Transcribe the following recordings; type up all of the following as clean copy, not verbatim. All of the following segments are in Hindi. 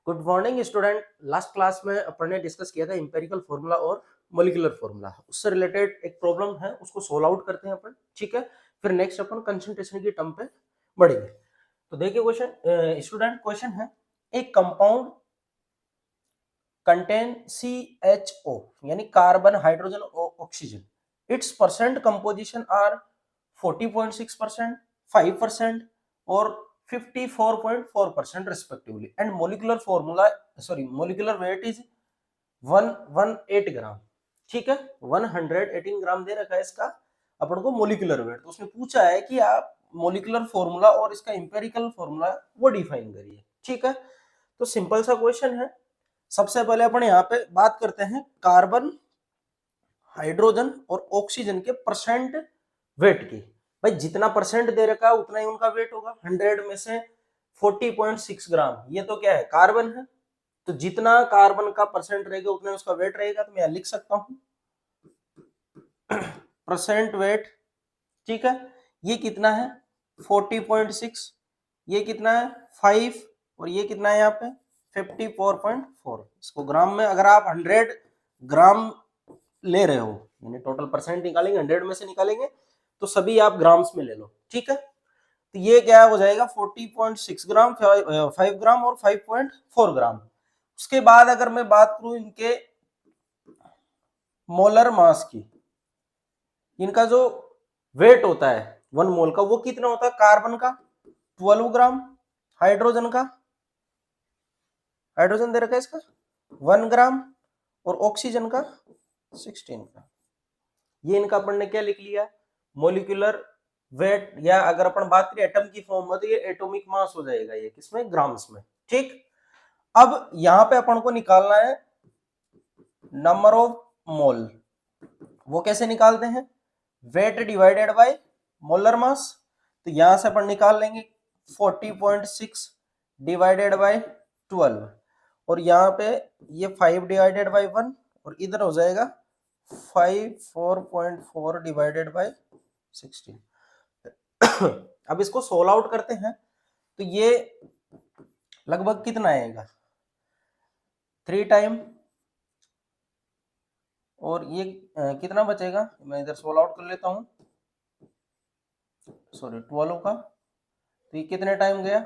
Good morning student. Last class में अपन ने डिस्कस किया था एम्पिरिकल फॉर्मूला और मॉलिक्यूलर फॉर्मूला। उससे रिलेटेड एक प्रॉब्लम है, उसको सोल्व आउट करते हैं अपन। ठीक है, फिर नेक्स्ट अपन कंसंट्रेशन की टर्म पे बढ़ेंगे। तो देखिए क्वेश्चन, स्टूडेंट क्वेश्चन है, एक कंपाउंड कंटेन CHO यानी कार्बन हाइड्रोजन और oxygen. Its percent composition are 40.6%, 5% और 54.4% respectively and molecular formula molecular weight is 118 ग्राम। ठीक है, 118 ग्राम दे रखा है इसका अपन को मोलिकुलर वेट। तो उसने पूछा है कि आप मोलिकुलर फॉर्मूला और इसका इंपेरिकल फॉर्मूला वो डिफाइन करिए। ठीक है, तो सिंपल सा क्वेश्चन है। सबसे पहले अपन यहाँ पे बात करते हैं कार्बन हाइड्रोजन और ऑक्सीजन के परसेंट वेट की। भाई जितना परसेंट दे रखा है उतना ही उनका वेट होगा। 100 में से 40.6 ग्राम, ये तो क्या है, कार्बन है। तो जितना कार्बन का परसेंट रहेगा उतना उसका वेट रहेगा। तो मैं यहां लिख सकता हूं परसेंट वेट। ठीक है, ये कितना है 40.6, ये कितना है 5 और ये कितना है यहाँ पे 54.4। इसको ग्राम में अगर आप 100 ग्राम ले रहे हो, यानी टोटल परसेंट निकालेंगे 100 में से निकालेंगे तो सभी आप ग्राम्स में ले लो। ठीक है, तो ये क्या हो जाएगा 40.6 ग्राम, 5 ग्राम और 5.4 ग्राम। उसके बाद अगर मैं बात करूं इनके मोलर मास की, इनका जो वेट होता है 1 मोल का वो कितना होता है, कार्बन का 12 ग्राम, हाइड्रोजन का, हाइड्रोजन दे रखा है इसका 1 ग्राम और ऑक्सीजन का 16 ग्राम। ये इनका अपन ने क्या लिख लिया, मोलिकुलर वेट, या अगर अपन बात करें एटम की फॉर्म में तो ये एटॉमिक मास हो जाएगा, ये किसमें, ग्राम्स में। ठीक, अब यहां पे अपन को निकालना है नंबर ऑफ मोल। वो कैसे निकालते हैं, weight divided by molar mass. तो यहां से अपन निकाल लेंगे 40.6 डिवाइडेड बाय 12 और यहाँ पे ये 5 डिवाइडेड बाय 1 और इधर हो जाएगा 4.4 डिवाइडेड बाय 16। अब इसको सोल्व आउट करते हैं तो ये लगभग कितना आएगा 3 टाइम, और ये कितना बचेगा, मैं इधर सोल्व आउट कर लेता हूं, सॉरी 12 का। तो ये कितने टाइम गया,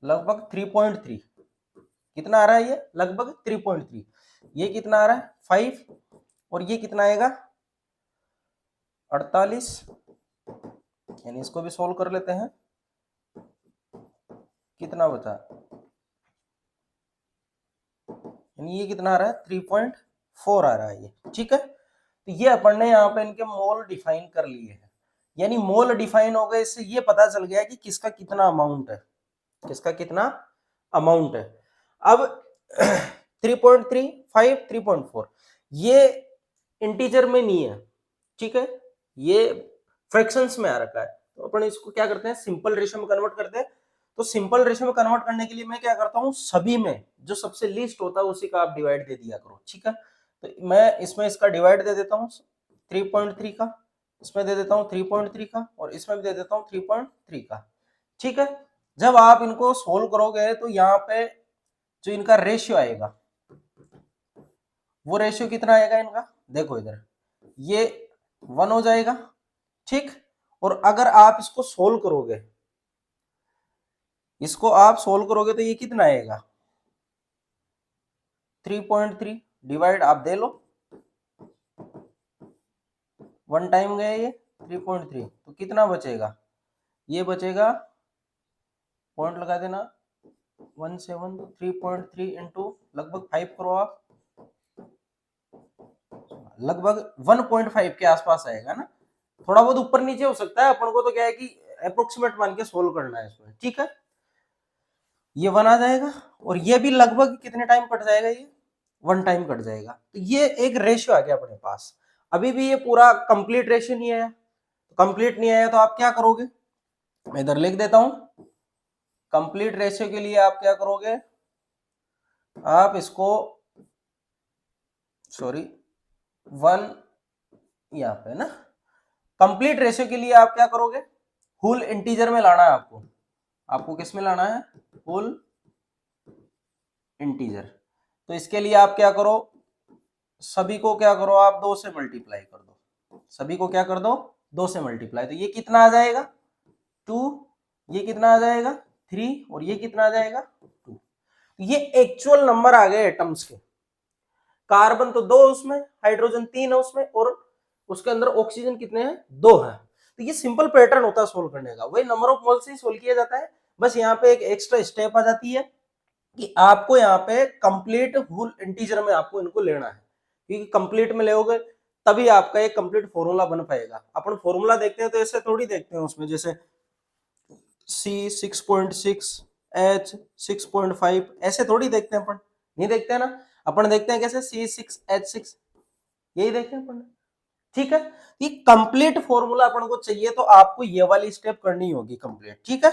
लगभग 3.3। कितना आ रहा है ये, लगभग 3.3। ये कितना आ रहा है 5 और ये कितना आएगा 48। यानी इसको भी सोल्व कर लेते हैं, कितना बचा, यानी ये कितना आ रहा है 3.4 आ रहा है ये। ठीक है, तो ये अपन ने यहाँ पे इनके मोल डिफाइन कर लिए हैं। यानी मोल डिफाइन हो गए, इससे ये पता चल गया कि किसका कितना अमाउंट है, किसका कितना अमाउंट है। अब 3.3, 5, 3.4 ये इंटीजर में नहीं है। ठीक है, ये फ्रैक्शंस में आ रखा है। तो अपन इसको क्या करते हैं, सिंपल रेशियो में कन्वर्ट करते हैं। तो सिंपल रेशियो में कन्वर्ट करने के लिए मैं क्या करता हूं, सभी में जो सबसे लीस्ट होता है उसी का आप डिवाइड दे दिया करो। ठीक है, तो मैं इसमें इसका डिवाइड दे देता हूं 3.3 का, इसमें दे देता हूं 3.3 का और इसमें भी दे देता हूं 3.3 का। ठीक है, जब आप इनको सोल्व करोगे तो यहाँ पे जो इनका रेशियो आएगा वो रेशियो कितना आएगा इनका, देखो इधर ये 1 हो जाएगा। ठीक, और अगर आप इसको सोल्व करोगे, इसको आप सोल्व करोगे तो ये कितना आएगा 3.3 डिवाइड आप दे लो, 1 टाइम गया ये 3.3, तो कितना बचेगा, ये बचेगा, पॉइंट लगा देना 17, 3.3 इंटू लगभग 5 करो आप, लगभग 1.5 के आसपास आएगा ना। थोड़ा बहुत ऊपर नीचे हो सकता है, अपन को तो क्या है कि अप्रोक्सीमेट मान के सोल्व करना है इसमें। ठीक है, ये 1 आ जाएगा और ये भी लगभग कितने टाइम कट जाएगा, ये 1 टाइम कट जाएगा। तो ये एक रेशियो आ गया अपने पास। अभी भी ये पूरा कंप्लीट रेशियो नहीं आया, कंप्लीट नहीं आया तो आप क्या करोगे, मैं इधर लिख देता हूं, कंप्लीट रेशियो के लिए आप क्या करोगे, आप इसको सॉरी 1 यहाँ पे ना, कंप्लीट रेशियो के लिए आप क्या करोगे, होल इंटीजर में लाना है आपको, आपको किस में लाना है, होल इंटीजर। तो इसके लिए आप क्या करो, सभी को क्या करो आप 2 से मल्टीप्लाई कर दो, सभी को क्या कर दो 2 से मल्टीप्लाई, तो ये कितना आ जाएगा 2, ये कितना आ जाएगा 3 और ये कितना आ जाएगा 2। ये एक्चुअल नंबर आ गए एटम्स के, कार्बन तो 2 उसमें, हाइड्रोजन 3 है उसमें, और उसके अंदर ऑक्सीजन कितने हैं 2 है। तो ये सिंपल पैटर्न होता है सोल्व करने का, वही नंबर ऑफ मोल से सोल्व किया जाता है। बस यहाँ पे एक एक्स्ट्रा स्टेप आ जाती है कि आपको यहाँ पे कंप्लीट होल इंटीजर में आपको इनको लेना है, क्योंकि कंप्लीट में लोगे तभी आपका एक कंप्लीट फॉर्मूला बन पाएगा। अपन फॉर्मूला देखते हैं तो ऐसे थोड़ी देखते हैं उसमें, जैसे C6.6 H6.5 ऐसे थोड़ी देखते हैं अपन, नहीं देखते हैं ना, अपन देखते हैं कैसे C6H6, यही देखते हैं अपन। ठीक है, ये कंप्लीट फॉर्मूला अपन को चाहिए तो आपको ये वाली स्टेप करनी होगी कंप्लीट। ठीक है,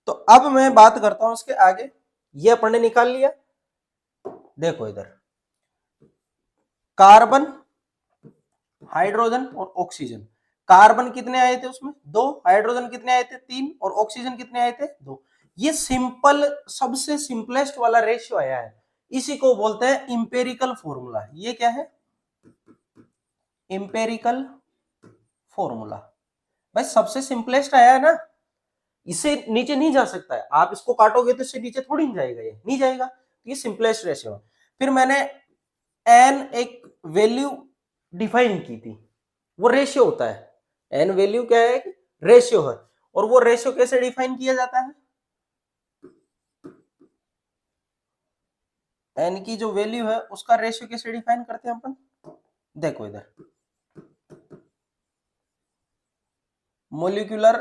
तो अब मैं बात करता हूं उसके आगे, ये अपन ने निकाल लिया। देखो इधर कार्बन, हाइड्रोजन और ऑक्सीजन, कार्बन कितने आए थे उसमें 2, हाइड्रोजन कितने आए थे 3 और ऑक्सीजन कितने आए थे 2। ये सिंपल, सबसे सिंपलेस्ट वाला रेशियो आया है, इसी को बोलते हैं इंपेरिकल फॉर्मूला। ये क्या है, इंपेरिकल फॉर्मूला। भाई सबसे सिंपलेस्ट आया है ना, इससे नीचे नहीं जा सकता है, आप इसको काटोगे तो इससे नीचे थोड़ी नहीं जाएगा, ये नहीं जाएगा, ये सिंपलेस्ट रेशियो है। फिर मैंने एन एक वैल्यू डिफाइन की थी, वो रेशियो होता है, एन वैल्यू क्या है, रेशियो है। और वो रेशियो कैसे डिफाइन किया जाता है, एन की जो वैल्यू है उसका रेशियो कैसे डिफाइन करते हैं अपन, देखो इधर molecular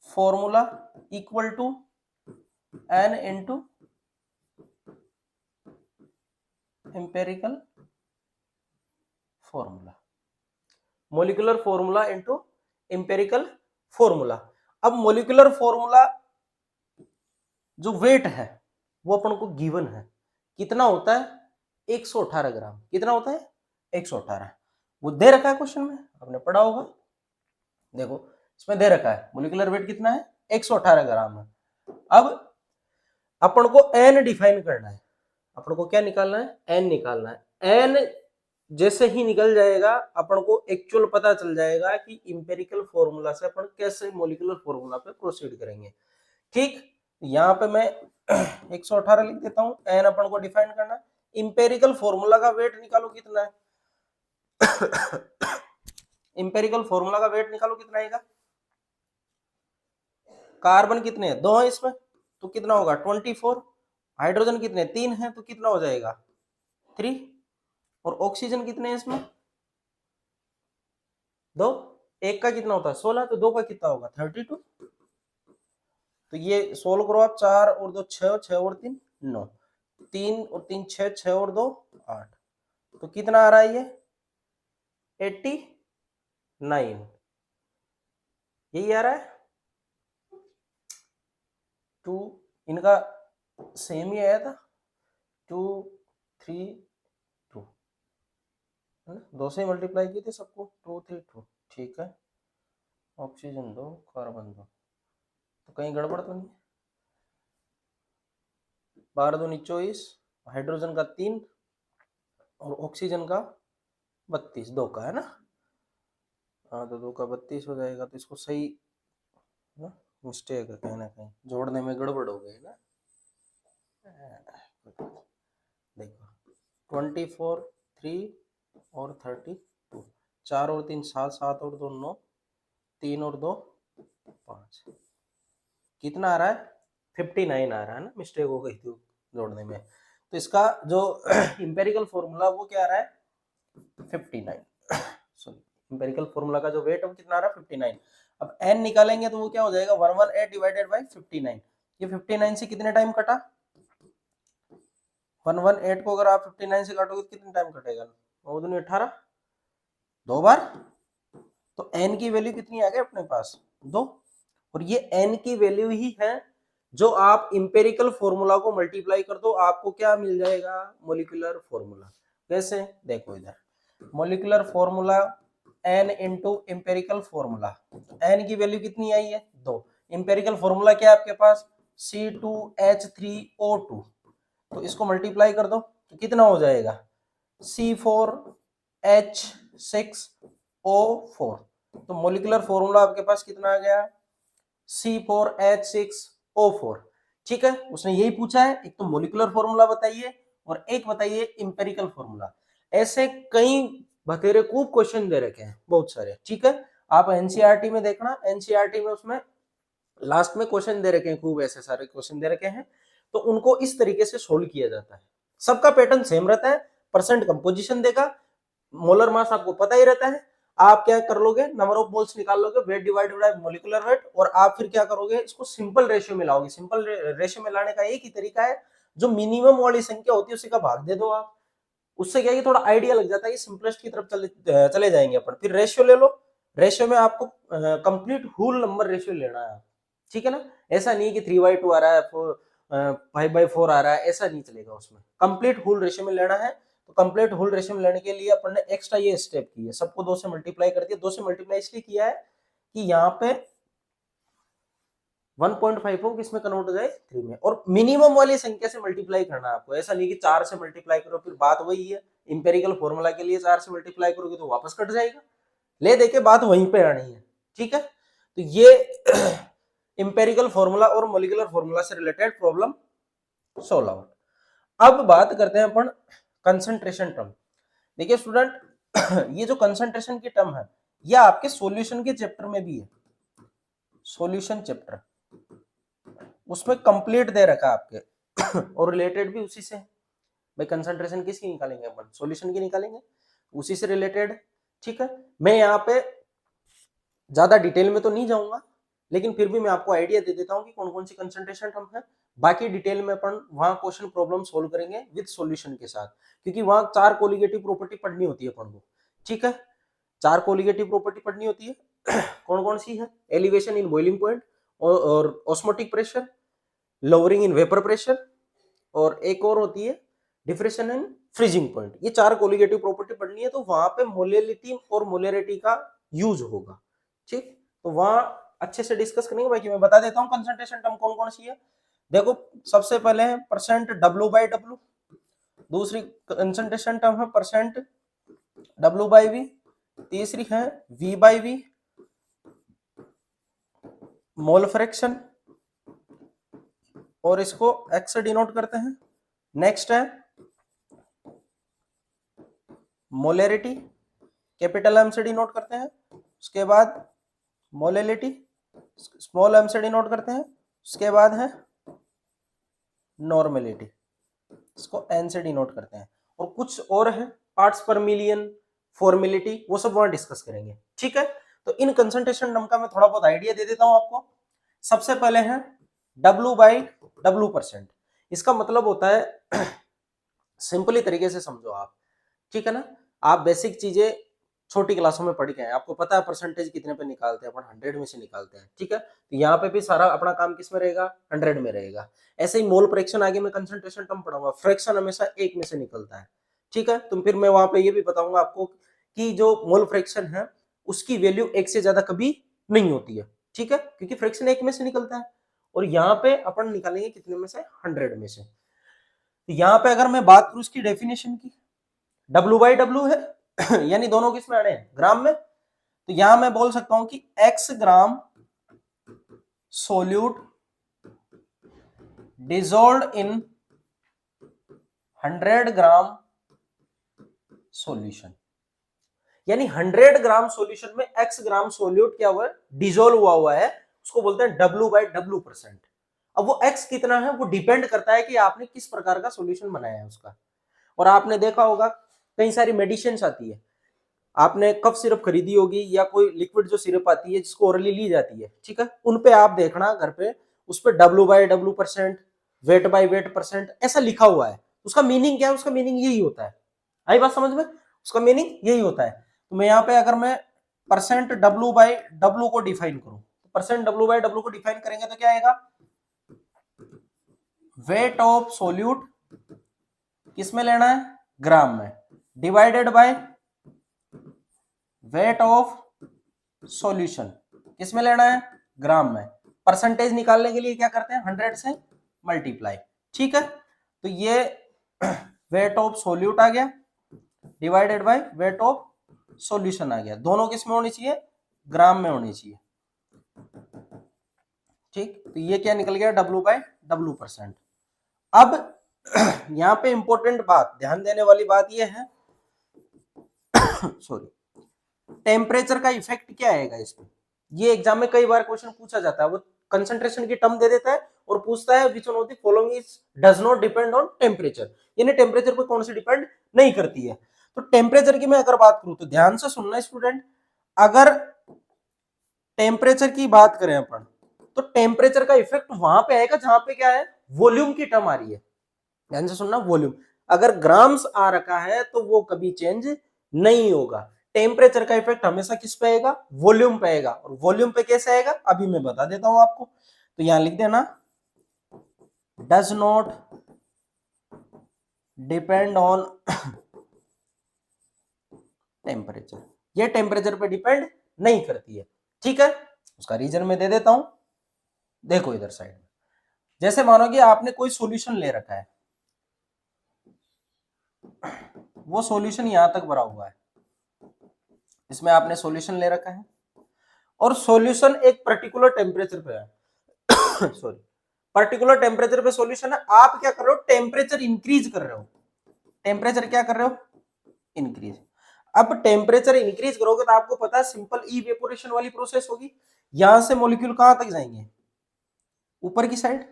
formula equal to n into empirical formula, molecular formula into empirical formula. अब मोलिकुलर फॉर्मूला जो वेट है वो अपन को गिवन है, कितना होता है 118 ग्राम, कितना होता है 118, वो दे रखा है क्वेश्चन में, आपने पढ़ा होगा। देखो इसमें दे रखा है मोलिकुलर वेट कितना है 118 ग्राम है। अब अपन को एन डिफाइन करना है, अपन को क्या निकालना है, एन निकालना है। एन जैसे ही निकल जाएगा अपन को एक्चुअल पता चल जाएगा कि इंपेरिकल फॉर्मूला से अपन कैसे मोलिकुलर फॉर्मूला पे प्रोसीड करेंगे। ठीक, यहाँ पे मैं 118 लिख देता हूं, एन अपन को डिफाइन करना है, इंपेरिकल फॉर्मूला का वेट निकालो कितना है इंपेरिकल फॉर्मूला का वेट निकालो कितना आएगा, कार्बन कितने हैं 2 है इसमें, तो कितना होगा 24, हाइड्रोजन कितने 3 है तो कितना हो जाएगा 3, और ऑक्सीजन कितने हैं इसमें 2, एक का कितना होता है 16, तो 2 का कितना होगा 32। तो ये सोल्व करो आप, 4 और 2 6, 6 और 3 9, 3 और 3 6, 6 और 2 8, तो कितना आ रहा है ये 89, यही आ रहा है। 2 इनका सेम ही आया था 2 3 2, है ना, 2 से मल्टीप्लाई किए थे सबको 2 3 2, ठीक है। ऑक्सीजन 2 कार्बन 2, तो कहीं गड़बड़ तो नहीं, 12 दूनी 24, हाइड्रोजन का 3 और ऑक्सीजन का 32, 2 का है ना, हाँ तो 2 का 32 हो जाएगा, तो इसको सही ना, मिस्टेक है कहीं ना कहीं, जोड़ने में गड़बड़ हो गई ना। देखो 24 3 और 32, 4 और 3 7, 7 और 2 9, 3 और 2 5, कितना आ रहा है 59 आ रहा है ना, मिस्टेक हो गई थी जोड़ने में। तो इसका जो इंपेरिकल फॉर्मूला वो क्या आ रहा है 59, सॉरी इंपेरिकल फॉर्मूला का जो वेट है वो कितना आ रहा है 59। अब n निकालेंगे तो वो क्या हो जाएगा 118 डिवाइडेड बाय 59, ये 59 से कितने टाइम कटा, 118 को अगर आप 59 से काटोगे तो कितने टाइम कटेगा, 9 दूनी 18, 2 बार, तो n की वैल्यू कितनी आ गई अपने पास 2, और ये n की वैल्यू ही है जो आप इंपेरिकल फॉर्मूला को मल्टीप्लाई कर दो आपको क्या मिल जाएगा मोलिकुलर फॉर्मूला। कैसे, देखो इधर molecular formula n into empirical formula, n की वैल्यू कितनी आई है 2, एम्पेरिकल फॉर्मूला क्या है आपके पास C2H3O2, तो इसको मल्टीप्लाई कर दो तो कितना हो जाएगा C4H6O4, तो मोलिकुलर फॉर्मूला आपके पास कितना आ गया C4H6O4। ठीक है, उसने यही पूछा है, एक तो मोलिकुलर फॉर्मूला बताइए और एक बताइए इंपेरिकल फॉर्मूला। ऐसे कई बतेरे खूब क्वेश्चन दे रखे हैं बहुत सारे। ठीक है, आप एनसीईआरटी में देखना, एनसीईआरटी में उसमें लास्ट में क्वेश्चन दे रखे हैं, खूब ऐसे सारे क्वेश्चन दे रखे हैं, तो उनको इस तरीके से सोल्व किया जाता है। सबका पैटर्न सेम रहता है, परसेंट कंपोजिशन देगा, मोलर मास आपको पता ही रहता है, आप क्या कर लोगे नंबर ऑफ मोल्स निकाल लोगे, wait divided by molecular wait, और आप फिर क्या करोगे इसको सिंपल रेशियो में लाओगे। सिंपल रेशियो में लाने का एक ही तरीका है, जो मिनिमम वाली संख्या होती है उसी का भाग दे दो आप, उससे क्या है कि थोड़ा आइडिया लग जाता है कि सिंपलेस्ट की तरफ चले जाएंगे अपन। फिर रेशियो ले लो, रेशियो में आपको कंप्लीट होल नंबर रेशियो लेना है, ठीक है ना। ऐसा नहीं है कि 3/2 आ रहा है, 5/4 आ रहा है, ऐसा नहीं चलेगा, उसमें कंप्लीट होल रेशियो में लेना है। तो कंप्लीट होल रेशियो में लेने के लिए अपन ने एक्स्ट्रा ये स्टेप की है, सबको 2 से मल्टीप्लाई कर दिया। 2 से मल्टीप्लाई इसलिए किया है कि यहाँ पे 1.5 हो किसमें कन्वर्ट हो जाए 3 में, और मिनिमम वाली संख्या से मल्टीप्लाई करना है आपको। ऐसा नहीं कि 4 से मल्टीप्लाई करो, फिर बात वही है इंपेरिकल फॉर्मूला के लिए 4 से मल्टीप्लाई करोगे तो वापस कट जाएगा, ले देके बात वहीं पे आनी है। ठीक है, तो ये इंपेरिकल फॉर्मूला और मोलिकुलर फॉर्मूला से रिलेटेड प्रॉब्लम सोल्व आउट। अब बात करते हैं अपन कंसंट्रेशन टर्म। देखिए स्टूडेंट, ये जो कंसंट्रेशन की टर्म है यह आपके सॉल्यूशन के चैप्टर में भी है, सॉल्यूशन चैप्टर उसमें कंप्लीट दे रखा है आपके और रिलेटेड भी उसी से। भाई कंसंट्रेशन किसकी निकालेंगे अपन, सॉल्यूशन की निकालेंगे, उसी से रिलेटेड। ठीक है, मैं यहाँ पे ज्यादा डिटेल में तो नहीं जाऊंगा, लेकिन फिर भी मैं आपको आइडिया दे देता हूँ कि कौन कौन सी कंसंट्रेशन टर्म है। बाकी डिटेल में अपन वहां क्वेश्चन प्रॉब्लम सोल्व करेंगे विद सॉल्यूशन के साथ, क्योंकि वहां 4 कोलिगेटिव प्रॉपर्टी पढ़नी होती है अपन को। ठीक है, 4 कोलिगेटिव प्रॉपर्टी पढ़नी होती है कौन कौन सी है, एलिवेशन इन बॉइलिंग पॉइंट और osmotic pressure, lowering in vapour pressure, और एक और होती है डिफ्रेशन इन फ्रीजिंग पॉइंट। ये 4 कोलिगेटिव प्रॉपर्टी पढ़नी है, तो वहां पे मोलेलिटी और मोलेरिटी का यूज होगा। ठीक, तो वहां अच्छे से डिस्कस करेंगे। बाकी मैं बता देता हूँ कंसंट्रेशन टर्म कौन कौन सी है। देखो सबसे पहले है परसेंट W/W, दूसरी कंसंट्रेशन टर्म है परसेंट W/V, तीसरी है V/V, मोल फ्रैक्शन, और इसको x से डिनोट करते हैं। नेक्स्ट है मोलेरिटी, कैपिटल M से डिनोट करते हैं। उसके बाद मोलेलिटी, स्मॉल m से डिनोट करते हैं। उसके बाद है नॉर्मेलिटी, इसको n से डिनोट करते हैं। और कुछ और है पार्ट्स पर मिलियन, फॉर्मेलिटी, वो सब वहां डिस्कस करेंगे। ठीक है, तो इन कंसंट्रेशन टर्म का मैं थोड़ा बहुत आइडिया दे देता हूं आपको। सबसे पहले है W/W%। इसका मतलब होता है सिंपली तरीके से समझो आप, ठीक है ना। आप बेसिक चीजें छोटी क्लासों में पढ़ के हैं, आपको पता है परसेंटेज कितने पे निकालते हैं अपन, 100 में से निकालते हैं। ठीक है, तो यहाँ पे भी सारा अपना काम किस में रहेगा, 100 में रहेगा। ऐसे ही मोल फ्रैक्शन आगे मैं कंसंट्रेशन टर्म पढ़ाऊंगा, फ्रैक्शन हमेशा 1 में से निकलता है। ठीक है, तो फिर मैं वहां पे ये भी बताऊंगा आपको कि जो मोल फ्रैक्शन है उसकी वैल्यू 1 से ज्यादा कभी नहीं होती है। ठीक है, क्योंकि फ्रैक्शन 1 में से निकलता है, और यहाँ पे अपन निकालेंगे कितने में से, 100 में से। तो यहाँ पे अगर मैं बात करूं इसकी डेफिनेशन की, W/W है यानी दोनों किस में आने हैं, ग्राम में। तो यहां मैं बोल सकता हूं कि x ग्राम सोल्यूट डिजोल्व्ड इन 100 ग्राम सॉल्यूशन, यानी 100 ग्राम सॉल्यूशन में x ग्राम सोल्यूट क्या हुआ है, डिजोल्व हुआ है, उसको बोलते हैं W/W%। अब वो x कितना है वो डिपेंड करता है कि आपने किस प्रकार का सॉल्यूशन बनाया है उसका। और आपने देखा होगा कई सारी मेडिसिन आती है, आपने कफ सिरप खरीदी होगी या कोई लिक्विड जो सिरप आती है जिसको ओरली ली जाती है। ठीक है, उन पे आप देखना घर पे, उस पे W/W%, वेट/वेट% ऐसा लिखा हुआ है। उसका मीनिंग क्या है, उसका मीनिंग यही होता है। आई बात समझ में, उसका मीनिंग यही होता है। तो मैं यहाँ पे अगर मैं परसेंट W/W को डिफाइन करूं, परसेंट W/W को डिफाइन करेंगे तो क्या आएगा, वेट ऑफ सोल्यूट किस में लेना है, ग्राम में, divided by weight of solution किस में लेना है, ग्राम में। परसेंटेज निकालने के लिए क्या करते हैं, 100 से मल्टीप्लाई। ठीक है, तो ये वेट ऑफ सोल्यूट आ गया divided by weight of solution आ गया। दोनों किस में होनी चाहिए, ग्राम में होनी चाहिए। ठीक, तो ये क्या निकल गया, W/W%। अब यहां पे इंपॉर्टेंट बात, ध्यान देने वाली बात ये है सॉरी, टेम्परेचर का इफेक्ट क्या आएगा इसमें। ये एग्जाम में कई बार क्वेश्चन पूछा जाता है, वो कंसंट्रेशन की टर्म दे देता है और पूछता है which one of the following is does not depend on temperature, यानी टेम्परेचर पर कौन सी डिपेंड नहीं करती है। तो टेम्परेचर की मैं अगर बात करूं तो ध्यान से सुनना स्टूडेंट, अगर टेम्परेचर की बात करें अपन तो टेम्परेचर का इफेक्ट वहां पे आएगा जहां पे क्या है, वॉल्यूम की टर्म आ रही है। ध्यान से सुनना, वॉल्यूम अगर ग्राम्स आ रखा है तो वो कभी चेंज नहीं होगा। टेम्परेचर का इफेक्ट हमेशा किस पे आएगा, वॉल्यूम पे आएगा। और वॉल्यूम पे कैसे आएगा अभी मैं बता देता हूं आपको। तो यहां लिख देना does not depend on temperature, ये टेम्परेचर पे डिपेंड नहीं करती है। ठीक है, उसका रीजन मैं दे देता हूं। देखो इधर साइड में, जैसे मानो कि आपने कोई सॉल्यूशन ले रखा है, वो सॉल्यूशन यहां तक भरा हुआ है, इसमें आपने सॉल्यूशन ले रखा है और सॉल्यूशन एक पर्टिकुलर टेम्परेचर पे है सॉरी, पर्टिकुलर टेम्परेचर पे सॉल्यूशन है। आप क्या कर रहे हो, टेम्परेचर इंक्रीज कर रहे हो। टेम्परेचर क्या कर रहे हो, इंक्रीज। अब टेम्परेचर इंक्रीज करोगे तो आपको पता है सिंपल इवेपोरेशन वाली प्रोसेस होगी। यहां से मॉलिक्यूल कहां तक जाएंगे, ऊपर की साइड,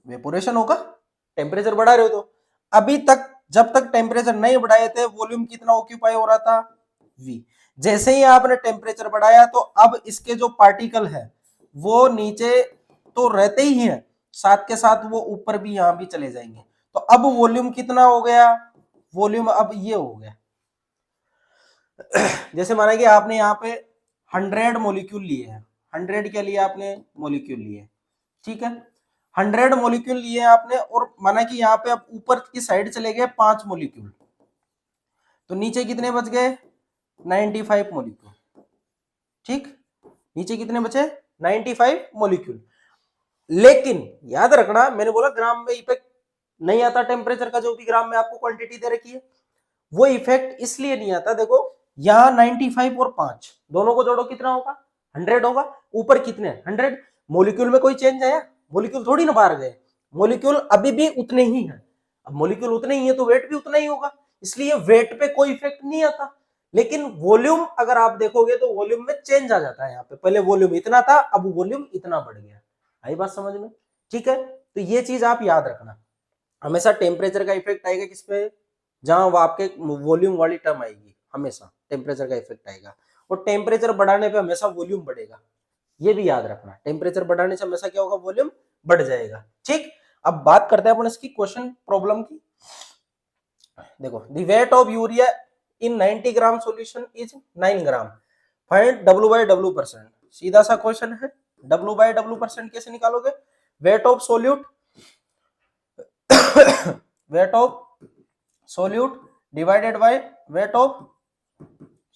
वेपोरेशन होगा। टेम्परेचर बढ़ा रहे हो तो अभी तक जब तक टेम्परेचर नहीं बढ़ाए थे वॉल्यूम कितना ऑक्यूपाई हो रहा था, V। जैसे ही आपने टेम्परेचर बढ़ाया तो अब इसके जो पार्टिकल है वो नीचे तो रहते ही हैं, साथ के साथ वो ऊपर भी यहां भी चले जाएंगे। तो अब वॉल्यूम कितना हो गया, वॉल्यूम अब ये हो गया जैसे माना कि आपने यहाँ पे 100 मॉलिक्यूल लिए हैं, 100 के लिए आपने मॉलिक्यूल लिए, ठीक है, 100 मॉलिक्यूल लिए आपने और माना कि यहाँ पे अब ऊपर की साइड चले गए 5 मॉलिक्यूल, तो नीचे कितने बच गए, 95 मॉलिक्यूल। ठीक, नीचे कितने बचे, 95 मॉलिक्यूल। लेकिन याद रखना मैंने बोला ग्राम में इफेक्ट नहीं आता टेम्परेचर का, जो भी ग्राम में आपको क्वांटिटी दे रखी है वो इफेक्ट इसलिए नहीं आता। देखो यहां 95 और 5 दोनों को जोड़ो कितना होगा, 100 होगा। ऊपर कितने, 100। मॉलिक्यूल में कोई चेंज आया, मॉलिक्यूल थोड़ी ना बाहर गए, मॉलिक्यूल अभी भी उतने ही हैं। अब मॉलिक्यूल उतने ही है तो वेट भी उतना ही होगा, इसलिए वेट पे कोई इफेक्ट नहीं आता। लेकिन वॉल्यूम अगर आप देखोगे तो वॉल्यूम में चेंज आ जाता है। यहाँ पे पहले वॉल्यूम इतना था, अब वॉल्यूम इतना बढ़ गया। आई बात समझ में, ठीक है। तो ये चीज आप याद रखना, हमेशा टेम्परेचर का इफेक्ट आएगा किस पे, जहां वो आपके वॉल्यूम वाली टर्म आएगी, हमेशा टेम्परेचर का इफेक्ट आएगा। और टेम्परेचर बढ़ाने पे हमेशा वॉल्यूम बढ़ेगा, ये भी याद रखना। टेम्परेचर बढ़ाने से हमेशा क्या होगा, वॉल्यूम बढ़ जाएगा। ठीक, अब बात करते हैं अपन इसकी क्वेश्चन प्रॉब्लम की। देखो the weight of urea in 90 gram solution is 9 gram, find W/W%। सीधा सा क्वेश्चन है, W/W% कैसे निकालोगे, weight of solute weight of solute divided by weight of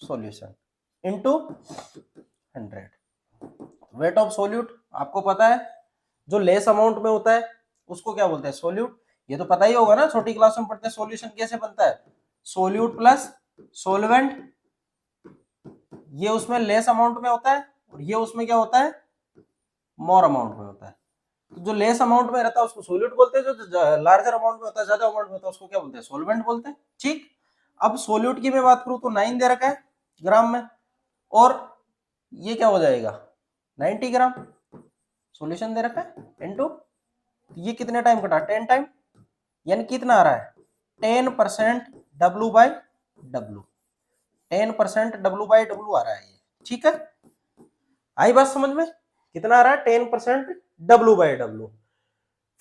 solution into 100। Weight of solute आपको पता है, जो लेस अमाउंट में होता है उसको क्या बोलते हैं, सोल्यूट। ये तो पता ही होगा ना, छोटी क्लास में पढ़ते हैं सॉल्यूशन कैसे बनता है, सोल्यूट प्लस सोलवेंट। ये उसमें लेस अमाउंट में होता है और ये उसमें क्या होता है, मोर अमाउंट में होता है। तो जो लेस अमाउंट में रहता है उसको सोल्यूट बोलते हैं, जो लार्जर अमाउंट में होता है, ज्यादा अमाउंट में होता है, उसको क्या बोलते हैं, सोलवेंट बोलते हैं। ठीक, अब सोल्यूट की मैं बात करूं तो 9 दे रखा है ग्राम में, और ये क्या हो जाएगा 90 ग्राम सॉल्यूशन दे रखा है इनटू, ये कितने टाइम कटा, 10 टाइम, यानी कितना आ रहा है 10% W/W, 10% W/W आ रहा है ये। ठीक है, आई बात समझ में, कितना आ रहा है 10% W/W।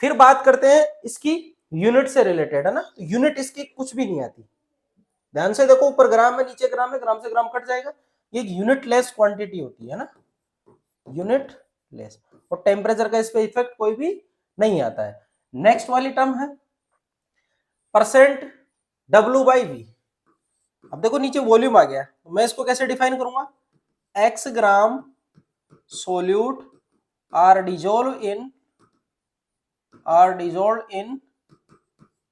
फिर बात करते हैं इसकी यूनिट से रिलेटेड, है ना, तो यूनिट इसकी कुछ भी नहीं आती। ध्यान से देखो, ऊपर ग्राम में, नीचे ग्राम में, ग्राम से ग्राम कट जाएगा। ये यूनिट लेस क्वांटिटी होती है ना, यूनिट लेस, और टेम्परेचर का इस पे इफेक्ट कोई भी नहीं आता है। नेक्स्ट वाली टर्म है परसेंट W/V। अब देखो नीचे वॉल्यूम आ गया, तो मैं इसको कैसे डिफाइन करूंगा, x gram solute are dissolve in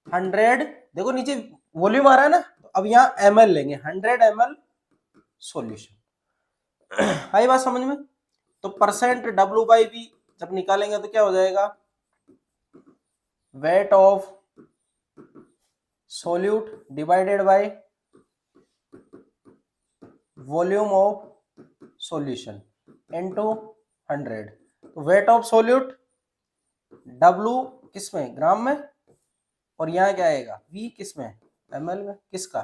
100, देखो नीचे वॉल्यूम आ रहा है ना, तो अब यहाँ ml लेंगे, 100 ml सॉल्यूशन। आई बात समझ में। तो परसेंट W/V जब निकालेंगे तो क्या हो जाएगा, weight of solute divided by volume of solution into 100। तो वेट ऑफ सोल्यूट W किस में, ग्राम में, और यहाँ क्या आएगा V किस में, ml में, किसका,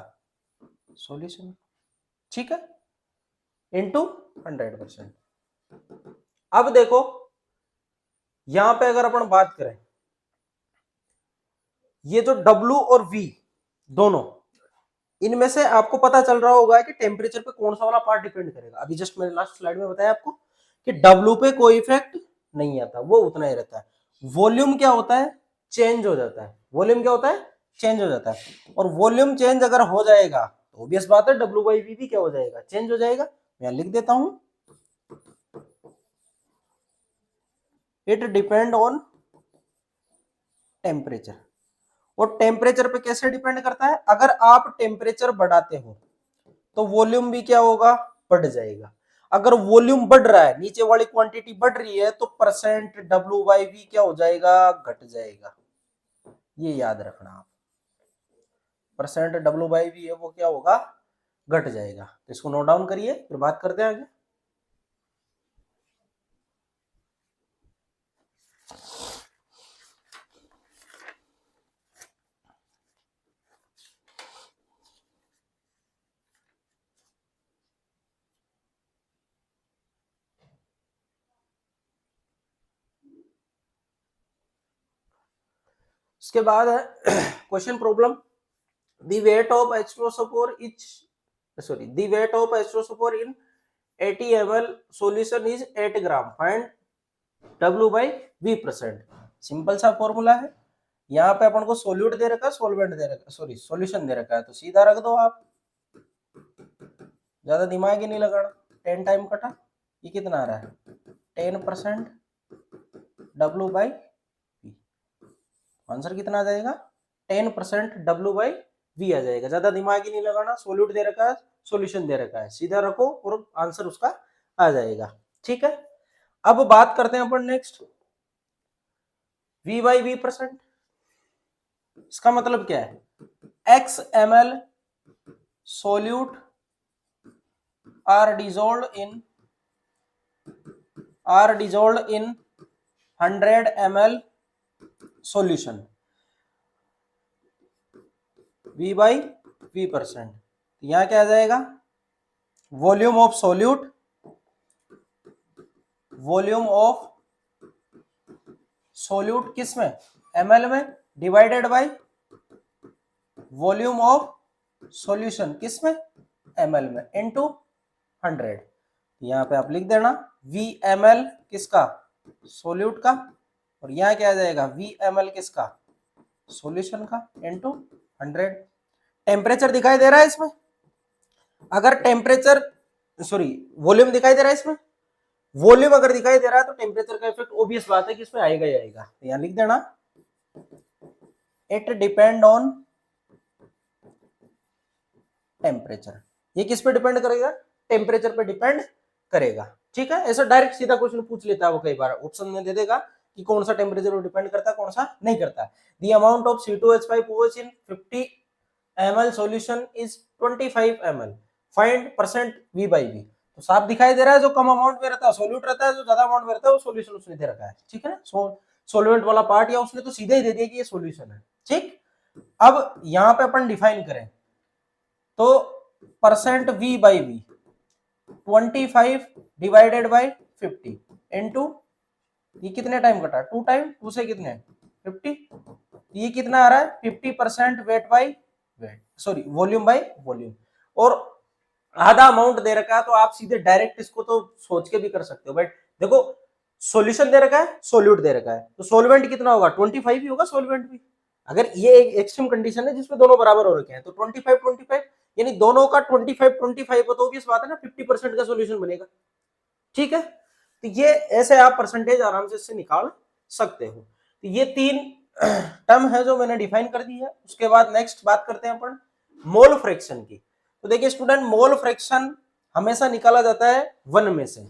सॉल्यूशन, ठीक है, इनटू 100%। अब देखो यहां पे अगर अपन बात करें, ये जो W और V दोनों, इनमें से आपको पता चल रहा होगा कि टेम्परेचर पे कौन सा वाला पार्ट डिपेंड करेगा। अभी जस्ट मैंने लास्ट स्लाइड में बताया आपको कि W पे कोई इफेक्ट नहीं आता, वो उतना ही रहता है। वॉल्यूम क्या होता है, चेंज हो जाता है, वॉल्यूम क्या होता है, चेंज हो जाता है, और वॉल्यूम चेंज अगर हो जाएगा तो ऑब्वियस बात है W/V भी क्या हो जाएगा, चेंज हो जाएगा। मैं लिख देता हूं, इट डिपेंड ऑन टेम्परेचर। और टेम्परेचर पे कैसे डिपेंड करता है, अगर आप टेम्परेचर बढ़ाते हो तो वॉल्यूम भी क्या होगा, बढ़ जाएगा। अगर वॉल्यूम बढ़ रहा है, नीचे वाली क्वांटिटी बढ़ रही है, तो परसेंट W/V क्या हो जाएगा, घट जाएगा। ये याद रखना आप, परसेंट W/V है वो क्या होगा, घट जाएगा। तो इसको नोट डाउन करिए, फिर बात करते हैं आगे। इसके बाद है question problem, the weight of H2SO4 each sorry the weight of H2SO4 in 80 ml solution is 8 gram, find W/V%। Simple सा फॉर्मूला है, यहाँ पे अपन को सोल्यूट दे रखा है, सॉल्वेंट दे रखा है, सॉरी सॉल्यूशन दे रखा है, तो सीधा रख दो आप, ज्यादा दिमाग ही नहीं लगाना। 10 टाइम कटा, ये कितना आ रहा है, 10% W/V, आंसर कितना आ जाएगा, 10% W/V आ जाएगा। ज्यादा दिमाग ही नहीं लगाना, सोल्यूट दे रखा है, सॉल्यूशन दे रखा है, सीधा रखो और आंसर उसका आ जाएगा, ठीक है। अब बात करते हैं अपन नेक्स्ट, V/V%। इसका मतलब क्या है, X ml solute are dissolved in 100 ml solution, V/V%। यहां क्या आ जाएगा, volume of solute, volume of solute किस में, ml में, divided by volume of solution किस में, ml में, इनटू 100। यहाँ पे आप लिख देना VML किसका, सोल्यूट का, और यहाँ क्या आ जाएगा VML किसका, सॉल्यूशन का, इनटू 100। टेम्परेचर दिखाई दे रहा है इसमें, अगर टेम्परेचर सॉरी वॉल्यूम दिखाई दे रहा है इसमें, वॉल्यूम अगर दिखाई दे रहा है तो टेम्परेचर का इफेक्ट ऑब्वियस बात है कि इसमें आएगा ही आएगा। तो यहाँ लिख देना, इट डिपेंड ऑन टेम्परेचर। ये किस पे डिपेंड करेगा, टेम्परेचर पे डिपेंड करेगा, ठीक है। ऐसा डायरेक्ट सीधा क्वेश्चन पूछ लेता है वो, कई बार ऑप्शन में दे देगा कि कौन सा टेम्परेचर पे डिपेंड करता है, कौन सा नहीं करता। The amount of C2H5OH in 50 ml solution is 25 ml, find percent V/V। तो साफ दिखाई दे रहा है, जो कम अमाउंट में रहता है सोल्यूट रहता है, जो ज्यादा अमाउंट में रहता है वो सॉल्यूशन उसने दे रखा है, ठीक है ना। सोल्वेंट वाला पार्ट या उसने तो सीधे ही दे दिया कि ये सॉल्यूशन है, ठीक। अब यहाँ पे अपन डिफाइन करें तो percent V/V 25 divided by 50 into, ये कितने टाइम कटा, 2 टाइम, 2 से कितने 50, ये कितना आ रहा है 50% weight by weight, sorry volume by volume, और आधा अमाउंट दे रखा है, तो आप सीधे डायरेक्ट इसको तो सोच के भी कर सकते हो। बट देखो सॉल्यूशन दे रखा है, सोल्यूट दे रखा है, तो सोलवेंट कितना होगा 25 ही होगा सोलवेंट भी। अगर ये एक एक्सट्रीम कंडीशन है जिसमें दोनों बराबर हो रखे हैं, तो 25 25 यानी दोनों का 25-25 है तो ऑब्वियस बात है ना 50% का सोल्यूशन बनेगा। ठीक है, तो ये ऐसे आप परसेंटेज आराम से इससे निकाल सकते हो। तो ये 3 टर्म है जो मैंने डिफाइन कर दी है। उसके बाद नेक्स्ट बात करते हैं अपन मोल फ्रैक्शन की। तो देखिए स्टूडेंट, मोल फ्रैक्शन हमेशा निकाला जाता है 1 में से।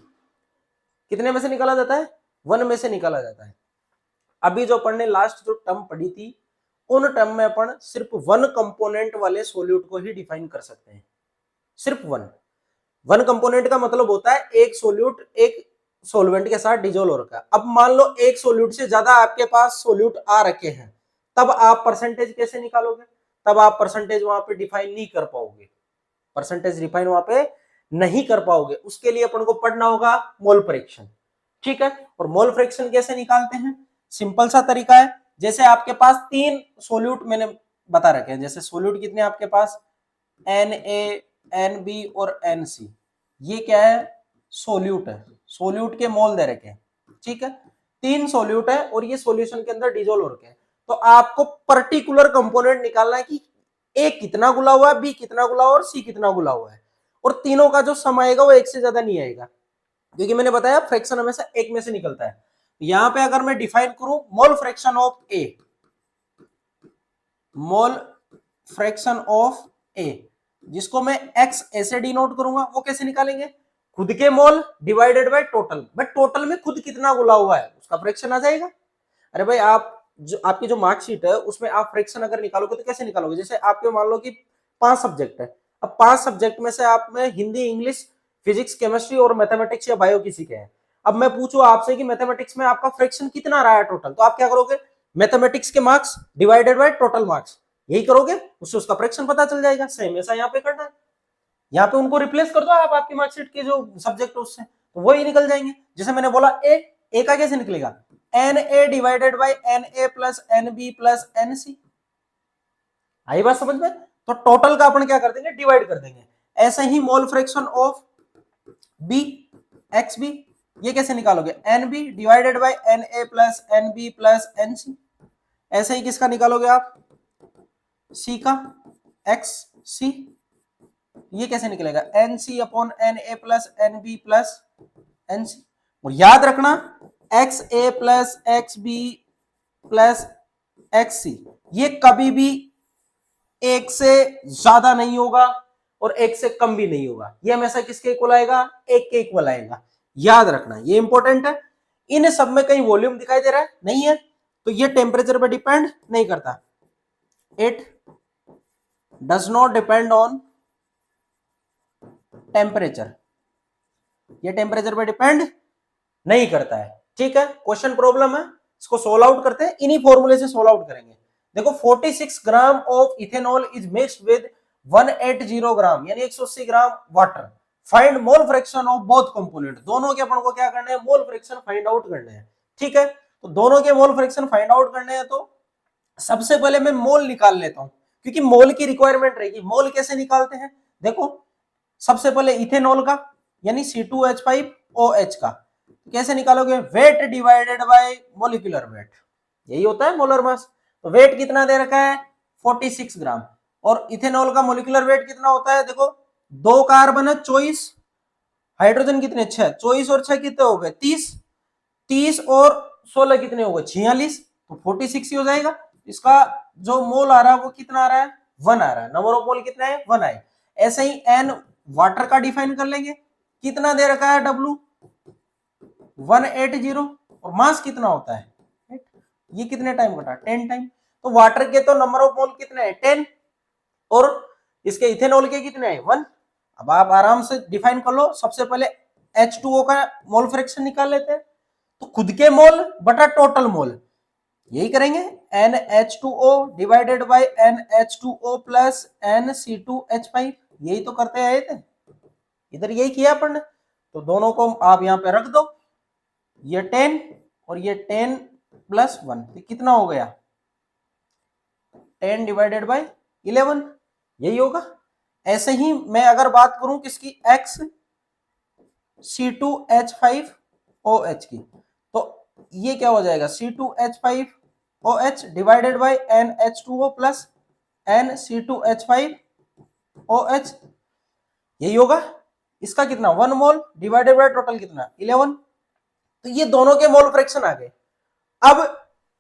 कितने में से निकाला जाता है? 1 में से निकाला जाता है। अभी जो अपन ने लास्ट जो टर्म पढ़ी थी, उन टर्म में अपन सिर्फ 1 कंपोनेंट वाले सोल्यूट को ही डिफाइन कर सकते हैं, सिर्फ 1 कंपोनेंट का मतलब होता है एक सोल्यूट एक सॉल्वेंट के साथ डिजोल्व हो रखा है। अब मान लो एक सोल्यूट से ज्यादा आपके पास सोल्यूट आ रखे हैं, तब आप परसेंटेज कैसे निकालोगे? तब आप परसेंटेज वहां पे डिफाइन नहीं कर पाओगे, परसेंटेज डिफाइन वहां पे नहीं कर पाओगे। उसके लिए अपन को पढ़ना होगा मोल फ्रैक्शन। ठीक है, और मोल फ्रैक्शन कैसे निकालते हैं? सिंपल सा तरीका है, जैसे आपके पास 3 सोल्यूट मैंने बता रखे हैं, जैसे सोल्यूट कितने आपके पास Na, Nb और Nc, ये क्या है? सोल्यूट है, सोल्यूट के मोल दे रखे हैं। ठीक है, 3 सोल्यूट है और ये सॉल्यूशन के अंदर डिसॉल्व हो रखे हैं। तो आपको पर्टिकुलर कंपोनेंट निकालना है कि ए कितना गुला हुआ है, बी कितना गुला हुआ और सी कितना गुला हुआ है, और तीनों का जो सम आएगा वो एक से ज्यादा नहीं आएगा, क्योंकि मैंने बताया फ्रैक्शन हमेशा एक में से निकलता है। यहां पे अगर मैं डिफाइन करूं mole fraction of A, mole fraction of A, जिसको मैं एक्स ऐसे डिनोट करूंगा, वो कैसे निकालेंगे? खुद के मोल divided by total. But total में खुद कितना गुला हुआ है उसका फ्रैक्शन आ जाएगा। अरे भाई, आप जो आपकी जो मार्कशीट है उसमें आप फ्रैक्शन अगर निकालोगे तो कैसे निकालोगे? जैसे आपके मान लो कि 5 सब्जेक्ट है, अब 5 सब्जेक्ट में से आप में हिंदी, इंग्लिश, फिजिक्स, केमिस्ट्री और मैथमेटिक्स या बायो किसी के हैं। अब मैं पूछूं आपसे कि मैथमेटिक्स में आपका फ्रैक्शन कितना रहा है टोटल, तो आप क्या करोगे? मैथमेटिक्स के marks divided by total marks, यही करोगे, उससे उसका फ्रैक्शन पता चल जाएगा। सेम ऐसा यहाँ पे करना है, यहाँ पे उनको रिप्लेस कर दो आप आपकी मार्कशीट के जो सब्जेक्ट है उससे, तो वही निकल जाएंगे। जैसे मैंने बोला ए का कैसे निकलेगा? N A divided by N A plus N B plus N C. आई बात समझ में? तो टोटल का अपन क्या कर देंगे? डिवाइड कर देंगे। ऐसे ही mole fraction of B, X B, ये कैसे निकालोगे? N B divided by N A plus N B plus N C. ऐसे ही किसका निकालोगे आप? सी का, एक्स सी, ये कैसे निकलेगा? N C upon N A plus N B plus N C. और याद रखना X A plus X B plus X C, ये कभी भी एक से ज्यादा नहीं होगा और एक से कम भी नहीं होगा, ये हमेशा किसके इक्वल आएगा? एक के इक्वल आएगा। याद रखना, ये इंपॉर्टेंट है। इन सब में कहीं वॉल्यूम दिखाई दे रहा है? नहीं है, तो ये टेम्परेचर पर डिपेंड नहीं करता। It does not depend on temperature, ये टेम्परेचर पर डिपेंड नहीं करता है। ठीक है, क्वेश्चन प्रॉब्लम है, इसको सोल्व आउट करते हैं, इन्हीं फॉर्मूले से सोल्व आउट करेंगे। देखो 46 gram of ethanol is mixed with 180 ग्राम यानी 180 gram water. Find mole fraction of both component. दोनों के अपन को क्या करना है? मोल फ्रैक्शन फाइंड आउट करने हैं। ठीक है, तो दोनों के मोल फ्रैक्शन फाइंड आउट करने हैं, तो सबसे पहले मैं मोल निकाल लेता हूं, क्योंकि मोल की रिक्वायरमेंट रहेगी। मोल कैसे निकालते हैं? देखो सबसे पहले इथेनॉल का यानी C2H5OH का कैसे निकालोगे? Wait divided by molecular wait, यही होता है मोलर मास। तो वेट कितना दे रखा है? 46 ग्राम। और इथेनॉल का मोलिकुलर वेट कितना होता है? देखो 2 कार्बन है 24, हाइड्रोजन कितने? 6, 24 और 6 कितने हो गए? 30, 30 और 16 कितने हो गए? 46, तो 46 ही हो जाएगा। इसका जो मोल आ रहा है वो कितना आ रहा है? 1 आ रहा है। नंबर ऑफ मोल कितना है? 1 आए। ऐसे ही एन वाटर का डिफाइन कर लेंगे, कितना दे रखा है? W 180, और मास कितना होता है? ये कितने टाइम घटा? 10 टाइम। तो वाटर के तो नंबर ऑफ मोल कितने हैं? 10, और इसके इथेनॉल के कितने हैं? 1। अब आप आराम से डिफाइन कर लो। सबसे पहले H2O का मोल फ्रैक्शन निकाल लेते हैं, तो खुद के मोल बटा टोटल मोल, यही करेंगे। NH2O divided by NH2O plus NC2H5, यही तो करते आए थे, इधर यही किया अपन ने। तो दोनों को आप यहां पे रख दो, ये 10 और ये 10 प्लस 1, कितना हो गया? 10 डिवाइडेड बाय 11, यही होगा। ऐसे ही मैं अगर बात करूं किसकी? X C2H5OH की, तो ये क्या हो जाएगा? C2H5OH divided by NH2O plus NC2H5 OH, यही होगा। इसका कितना 1 मोल डिवाइडेड बाय टोटल कितना 11। तो ये दोनों के मोल फ्रैक्शन आ गए। अब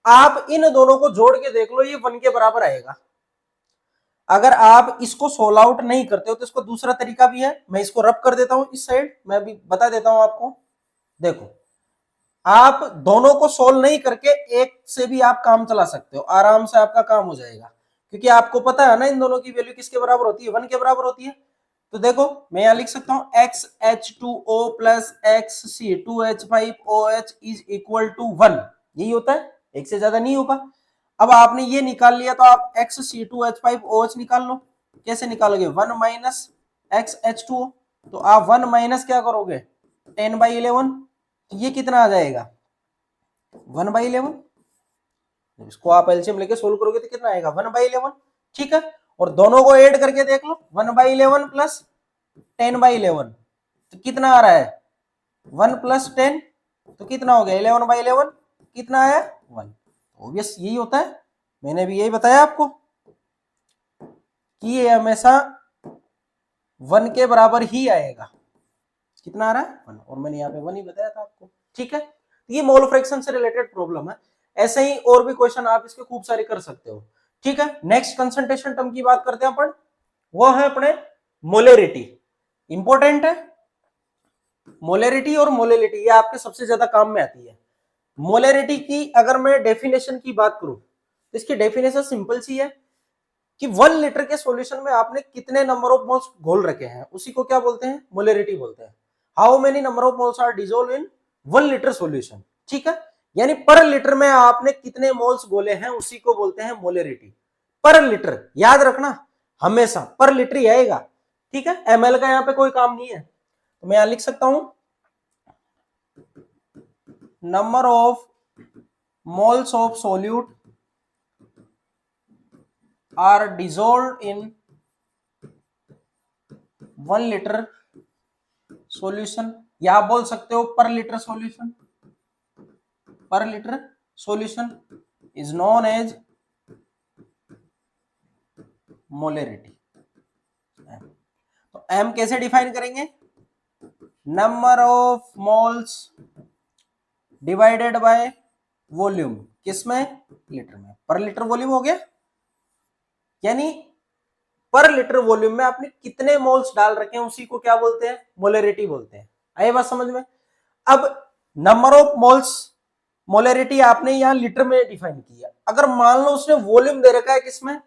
आप इन दोनों को जोड़ के देख लो, ये 1 के बराबर आएगा। अगर आप इसको सोल्व आउट नहीं करते हो तो इसको दूसरा तरीका भी है, मैं इसको रब कर देता हूं इस साइड, मैं भी बता देता हूं आपको। देखो, आप दोनों को सोल्व नहीं करके एक से भी आप काम चला सकते हो, आराम से आपका काम हो जाएगा, क्योंकि आपको पता है ना इन दोनों की वैल्यू किसके बराबर होती है, 1 के बराबर होती है। तो देखो मैं यहां लिख सकता हूं XH2O plus XC2H5OH is equal to 1, यही होता है, एक से ज्यादा नहीं होगा। अब आपने ये निकाल लिया तो आप XC2H5OH निकाल लो। कैसे निकालोगे, 1 माइनस XH2O, तो आप 1 माइनस क्या करोगे 10/11, तो ये कितना आ जाएगा 1/11। इसको आप एलसीएम लेके सोल्व करोगे तो कितना आएगा 1/11, ठीक है। और दोनों को ऐड करके देख लो, 1/11 प्लस 10/11, तो कितना आ रहा है 1 प्लस 10, तो कितना हो गया 11/11, कितना आया 1। ऑब्वियस यही होता है, मैंने भी यही बताया आपको कि ये हमेशा 1 के बराबर ही आएगा। कितना आ रहा है 1, और मैंने यहाँ पे 1 ही बताया था आपको, ठीक है। ये मोल फ्रैक्शन से रिलेटेड प्रॉब्लम है, ऐसे ही और भी क्वेश्चन आप इसके खूब सारे कर सकते हो, ठीक है। नेक्स्ट कंसंट्रेशन टर्म की बात करते हैं अपन, वो है अपने मोलेरिटी। इंपॉर्टेंट है मोलेरिटी और मोलेलिटी, ये आपके सबसे ज्यादा काम में आती है। मोलेरिटी की अगर मैं डेफिनेशन की बात करूं तो इसकी डेफिनेशन सिंपल सी है कि 1 लीटर के सॉल्यूशन में आपने कितने नंबर ऑफ मोल्स घोल रखे हैं, उसी को क्या बोलते हैं मोलेरिटी बोलते हैं। How many number of moles are dissolve in 1 litre solution, ठीक है। यानी पर लीटर में आपने कितने मोल्स घोले हैं उसी को बोलते हैं मोलेरिटी। पर लीटर याद रखना, हमेशा पर लीटर ही आएगा, ठीक है। एमएल का यहां पे कोई काम नहीं है, तो मैं यहां लिख सकता हूं number of moles of solute are dissolved in 1 litre solution, या आप बोल सकते हो per litre solution. Per litre solution is known as molarity. तो एम कैसे डिफाइन करेंगे, number of moles divided by volume, किसमें लीटर में, पर लीटर वॉल्यूम हो गया, यानी पर लीटर वॉल्यूम में आपने कितने मोल्स डाल रखे हैं उसी को क्या बोलते हैं मोलेरिटी बोलते हैं। आइए बात समझ में। अब नंबर ऑफ मोल्स मोलेरिटी आपने यहां लीटर में डिफाइन किया, अगर मान लो उसने वॉल्यूम दे रखा है किसमें,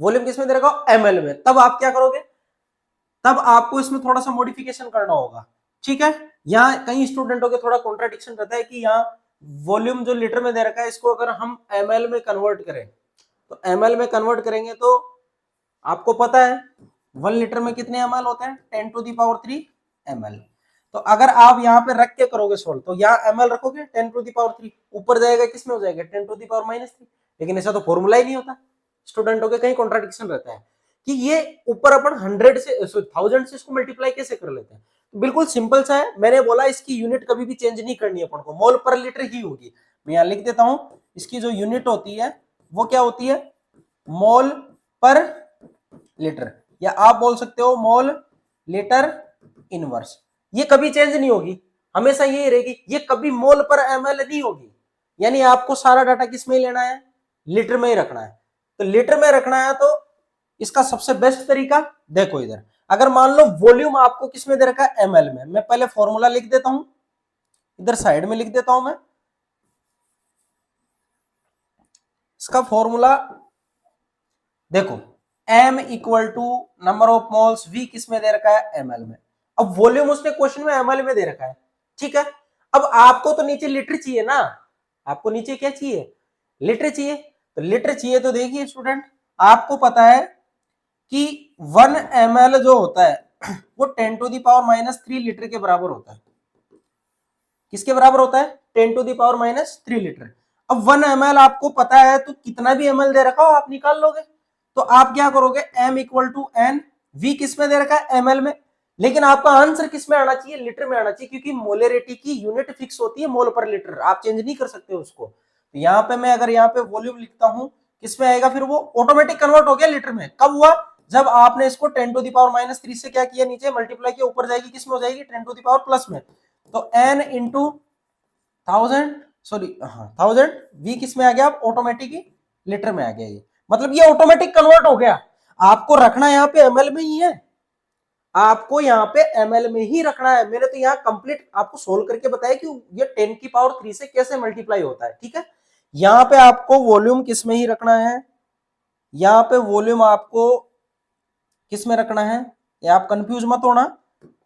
वॉल्यूम किसमें दे रखा हो एमएल में, तब आप क्या करोगे, तब आपको इसमें थोड़ा सा मॉडिफिकेशन करना होगा, ठीक है। यहाँ कई स्टूडेंटों के थोड़ा कॉन्ट्राडिक्शन रहता है कि यहाँ वॉल्यूम जो लीटर में दे रखा है इसको अगर हम एमएल में कन्वर्ट करें, तो एमएल में कन्वर्ट करेंगे तो आपको पता है 1 लीटर में कितने एमएल होते हैं 10⁻³ एमएल। तो अगर आप यहाँ पे रख के करोगे सोल्व, तो यहाँ एमएल रखोगे 10⁻3, ऊपर जाएगा किसमें हो जाएगा 10⁻⁻3, लेकिन ऐसा तो फॉर्मूला ही नहीं होता। स्टूडेंटों के कहीं कॉन्ट्राडिक्शन रहता है कि ये ऊपर अपन 100 से 1000 से इसको मल्टीप्लाई कैसे कर लेते हैं, तो बिल्कुल सिंपल सा है, मैंने बोला इसकी यूनिट कभी भी चेंज नहीं करनी है अपन को, मोल पर लीटर ही होगी। मैं यहाँ लिख देता हूं, इसकी जो यूनिट होती है वो क्या होती है मोल पर लीटर, या आप बोल सकते हो मोल लीटर इनवर्स। ये कभी चेंज नहीं होगी, हमेशा यही रहेगी, ये कभी मोल पर एमएल नहीं होगी। यानी आपको सारा डाटा किस में लेना है लीटर में ही रखना है। तो लीटर में रखना है तो इसका सबसे बेस्ट तरीका देखो इधर, अगर मान लो वॉल्यूम आपको किस में दे रखा है एमएल में, मैं पहले फॉर्मूला लिख देता हूं, इधर साइड में लिख देता हूं मैं इसका फॉर्मूला। देखो m equal to number of moles v किस में दे रखा है एमएल में, अब वॉल्यूम उसने क्वेश्चन में एमएल में दे रखा है, ठीक है। अब आपको तो नीचे लीटर चाहिए ना, आपको नीचे क्या चाहिए लीटर चाहिए, तो लीटर चाहिए तो देखिए स्टूडेंट, आपको पता है कि 1 ml जो होता है वो 10⁻³ लीटर के बराबर होता है। किसके बराबर होता है 10⁻³ लीटर। अब 1 ml आपको पता है तो कितना भी ml दे रखा हो आप निकाल लोगे, तो आप क्या करोगे m equal to n, v किस में दे रखा है ml में, लेकिन आपका आंसर किस में आना चाहिए लीटर में आना चाहिए, क्योंकि मोलेरिटी की यूनिट फिक्स होती है मोल पर लीटर, आप चेंज नहीं कर सकते उसको। तो यहाँ पे मैं अगर यहाँ पे वॉल्यूम लिखता हूं किस में आएगा, फिर वो ऑटोमेटिक कन्वर्ट हो गया लीटर में, कब हुआ जब आपने इसको 10⁻³ से क्या किया, नीचे मल्टीप्लाई किया, ऊपर जाएगी किसमें हो जाएगी 10⁻+ में, तो n इंटू 1000, सॉरी हाँ 1000, v किस में आ गया, आप ऑटोमेटिक लीटर में आ गया। ये मतलब ये ऑटोमेटिक कन्वर्ट हो गया। आपको रखना यहाँ पे ml में ही है, आपको यहाँ पे ml में ही रखना है। मैंने तो यहाँ कंप्लीट आपको सोल्व करके बताया कि ये 10⁻³ से कैसे मल्टीप्लाई होता है, ठीक है। यहाँ पे आपको वॉल्यूम किस में ही रखना है, यहाँ पे वॉल्यूम आपको किस में रखना है, ये आप कंफ्यूज मत होना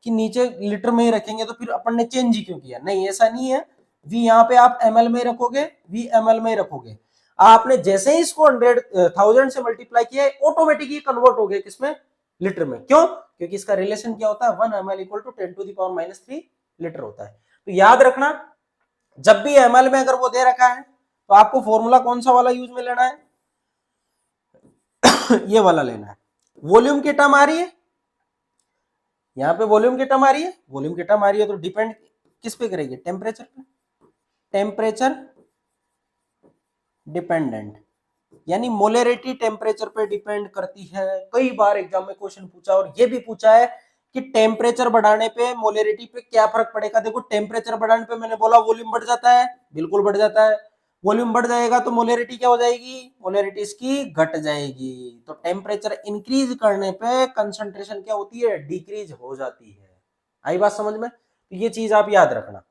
कि नीचे लीटर में ही रखेंगे तो फिर अपन ने चेंज ही क्यों किया, नहीं ऐसा नहीं है। v यहाँ पे आप ml में रखोगे, v ml में रखोगे, आपने जैसे ही इसको 1000 से मल्टीप्लाई किया ऑटोमेटिकली कन्वर्ट हो गया किसमें, लीटर में। क्यों, क्योंकि इसका रिलेशन क्या होता है, 1 ml इक्वल टू 10⁻³ लीटर होता है। तो याद रखना, जब भी ml में अगर वो दे रखा है तो आपको फॉर्मूला कौन सा वाला यूज में लेना है ये वाला लेना है। वॉल्यूम की टर्म आ रही है, यहाँ पे वॉल्यूम की टर्म आ रही है, वॉल्यूम की टर्म आ रही है तो डिपेंड किस पे करेगी, टेम्परेचर पे, टेम्परेचर डिपेंडेंट, यानी मोलरिटी टेम्परेचर पे डिपेंड करती है। कई बार एग्जाम में क्वेश्चन पूछा और ये भी पूछा है कि टेम्परेचर बढ़ाने पे मोलरिटी पे क्या फर्क पड़ेगा। देखो टेम्परेचर बढ़ाने पे मैंने बोला वॉल्यूम बढ़ जाता है, बिल्कुल बढ़ जाता है। वॉल्यूम बढ़ जाएगा तो मोलरिटी क्या हो जाएगी, मोलरिटी इसकी घट जाएगी। तो टेम्परेचर इंक्रीज करने पे कंसंट्रेशन क्या होती है, डिक्रीज हो जाती है। आई बात समझ में, तो ये चीज आप याद रखना,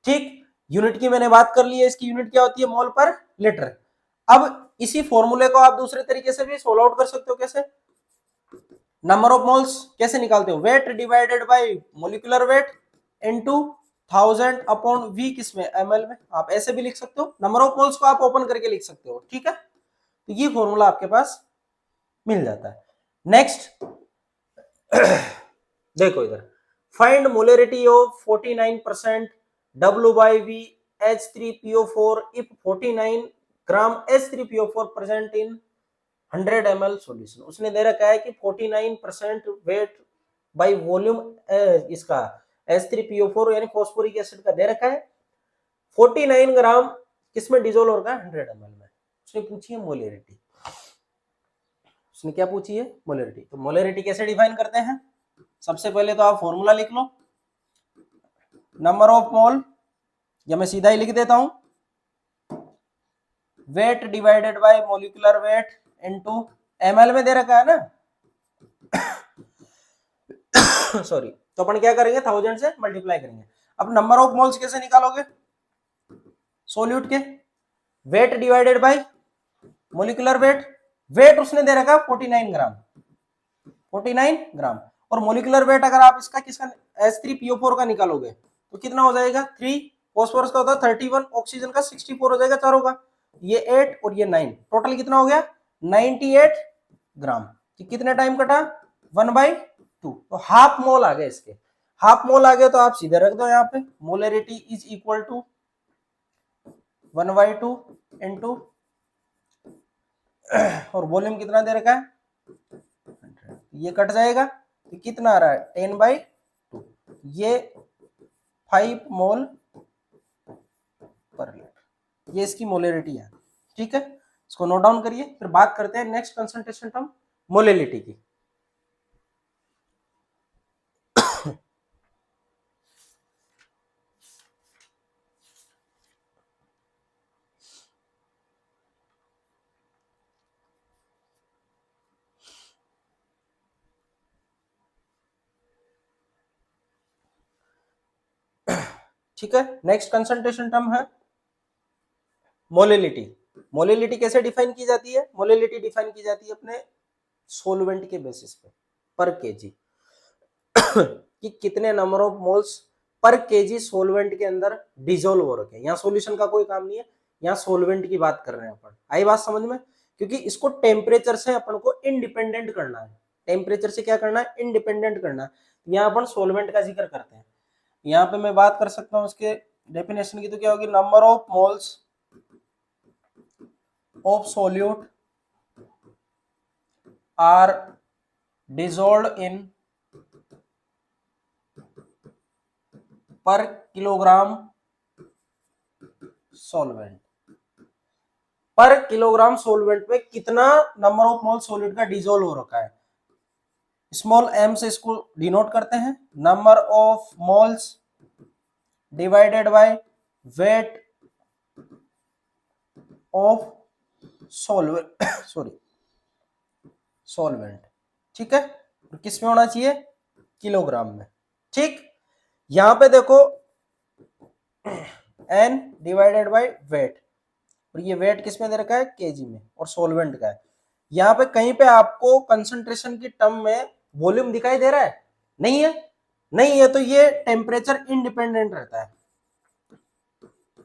ठीक। यूनिट की मैंने बात कर ली है, इसकी यूनिट क्या होती है, मोल पर लीटर। अब इसी फॉर्मूले को आप दूसरे तरीके से भी सोल्व आउट कर सकते हो। कैसे, नंबर ऑफ मोल्स कैसे निकालते हो, wait divided by molecular wait into 1000 upon v किसमें, ml में। आप ऐसे भी लिख सकते हो, नंबर ऑफ मोल्स को आप ओपन करके लिख सकते हो, ठीक है। तो ये फॉर्मूला आपके पास मिल जाता है। नेक्स्ट देखो इधर, find molarity of 49% W/V H3PO4 if 49 gram H3PO4 present in 100 ml solution. उसने दे रखा है कि 49% वेट बाय वॉल्यूम इसका H3PO4 यानी फॉस्फोरिक एसिड का दे रखा है, 49 ग्राम किसमें डिजोल्व होगा, 100 ml में। उसने पूछी है मोलरिटी, उसने क्या पूछी है, मोलरिटी। तो मोलरिटी कैसे डिफाइन करते हैं, सबसे पहले तो आप फॉर्मूला लिख लो, नंबर ऑफ मोल, या मैं सीधा ही लिख देता हूं, wait divided by molecular weight into ml में दे रखा है ना सॉरी, तो अपन क्या करेंगे, 1000 से मल्टीप्लाई करेंगे। अब नंबर ऑफ मोल्स कैसे निकालोगे, सोल्यूट के weight divided by molecular weight, weight उसने दे रखा 49 ग्राम, 49 ग्राम, और मोलिकुलर वेट अगर आप इसका किसका H3PO4 का निकालोगे तो कितना हो जाएगा, 3, फॉस्फोरस का होता है 31, ऑक्सीजन का 64 हो जाएगा चारों का, ये 8 और ये 9, टोटल कितना हो गया 98 ग्राम। तो कितने टाइम कटा, 1/2, तो हाफ मोल आ गए इसके, हाफ मोल आ गए तो आप सीधे रख दो यहाँ पे, molarity is equal to 1/2 into और वॉल्यूम कितना दे रखा है, ये कट जाएगा तो कितना आ रहा है 10/2, ये 5 मोल पर लीटर, ये इसकी मोलरिटी है, ठीक है। इसको नोट डाउन करिए, फिर बात करते हैं नेक्स्ट कंसंट्रेशन टर्म मोलरिटी की। ठीक है, नेक्स्ट कंसंट्रेशन टर्म है मोलिलिटी। मोलिलिटी कैसे डिफाइन की जाती है, मोलिलिटी डिफाइन की जाती है अपने सोलवेंट के बेसिस पे, पर केजी कि कितने number of moles per KG solvent के अंदर डिजोल्व हो रखे हैं। यहाँ सॉल्यूशन का कोई काम नहीं है, यहाँ सोलवेंट की बात कर रहे हैं अपन। आई बात समझ में, क्योंकि इसको टेम्परेचर से अपन को इंडिपेंडेंट करना है, टेम्परेचर से क्या करना है, इंडिपेंडेंट करना है। यहाँ अपन सोलवेंट का जिक्र करते हैं, यहाँ पे मैं बात कर सकता हूँ उसके डेफिनेशन की, तो क्या होगी, number of moles of solute are dissolved in per kilogram solvent. Per kilogram solvent में कितना नंबर ऑफ मोल सॉल्यूट का डिजोल्व हो रखा है, स्मॉल m से इसको डिनोट करते हैं, number of moles divided by weight of solvent sorry solvent, ठीक है। किस में होना चाहिए? किलोग्राम में, ठीक। यहां पे देखो n डिवाइडेड बाय वेट, और ये वेट किस में दे रखा है? केजी में, और सॉल्वेंट का है। यहाँ पे कहीं पे आपको कंसंट्रेशन की टर्म में वॉल्यूम दिखाई दे रहा है? नहीं है, नहीं है, तो ये टेम्परेचर इंडिपेंडेंट रहता है,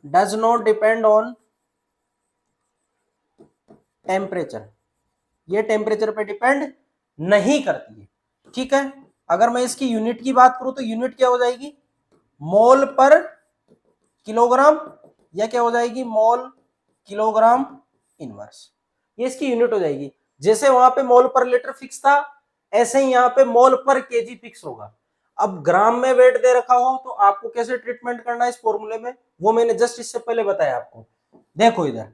does not depend on temperature, ये टेम्परेचर पे डिपेंड नहीं करती है, ठीक है। अगर मैं इसकी यूनिट की बात करूं तो यूनिट क्या हो जाएगी? मोल पर किलोग्राम, या क्या हो जाएगी? मोल किलोग्राम इनवर्स, ये इसकी यूनिट हो जाएगी। जैसे वहां पे मोल पर लीटर फिक्स था, ऐसे ही यहाँ पे मोल पर केजी फिक्स होगा। अब ग्राम में वेट दे रखा हो तो आपको कैसे ट्रीटमेंट करना है इस फॉर्मूले में, वो मैंने जस्ट इससे पहले बताया आपको। देखो इधर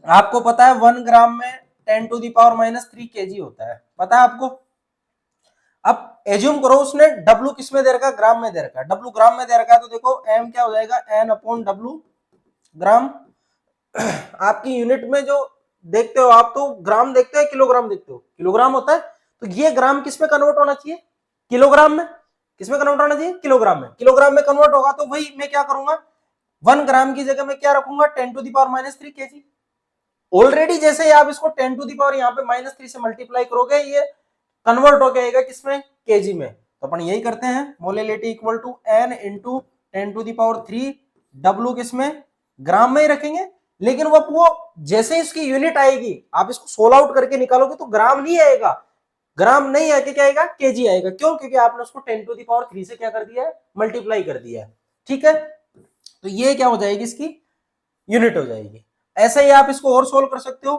आपको पता है 1 ग्राम में 10⁻³ kg होता है, पता है आपको। अब एज्यूम करो उसने W किस में दे रखा है? ग्राम में दे रखा है। W ग्राम में दे रखा है तो देखो M क्या हो जाएगा? N/W ग्राम। आपकी यूनिट में जो देखते हो आप, तो ग्राम देखते हो किलोग्राम देखते हो? किलोग्राम होता है, तो ये ग्राम किस में कन्वर्ट होना चाहिए? किलोग्राम में। किस में कन्वर्ट होना चाहिए? किलोग्राम में। किलोग्राम में कन्वर्ट होगा तो वही मैं क्या करूंगा, 1 ग्राम की जगह मैं क्या रखूंगा? 10⁻³ kg। ऑलरेडी जैसे ही आप इसको 10⁻³ यहाँ पे -3 से मल्टीप्लाई करोगे, ये कन्वर्ट हो जाएगा किसमें? केजी में। तो अपन यही करते हैं, molality equal to n into 10⁻³ W किसमें? ग्राम में ही रखेंगे। लेकिन वो जैसे इसकी यूनिट आएगी, आप इसको सोल आउट करके निकालोगे तो ग्राम नहीं आएगा, ग्राम नहीं आके क्या आएगा? केजी आएगा। क्यों? क्योंकि आपने उसको 10⁻³ से क्या कर दिया है? मल्टीप्लाई कर दिया है, ठीक है। तो ये क्या हो जाएगी? इसकी यूनिट हो जाएगी। ऐसे ही आप इसको और सोल्व कर सकते हो,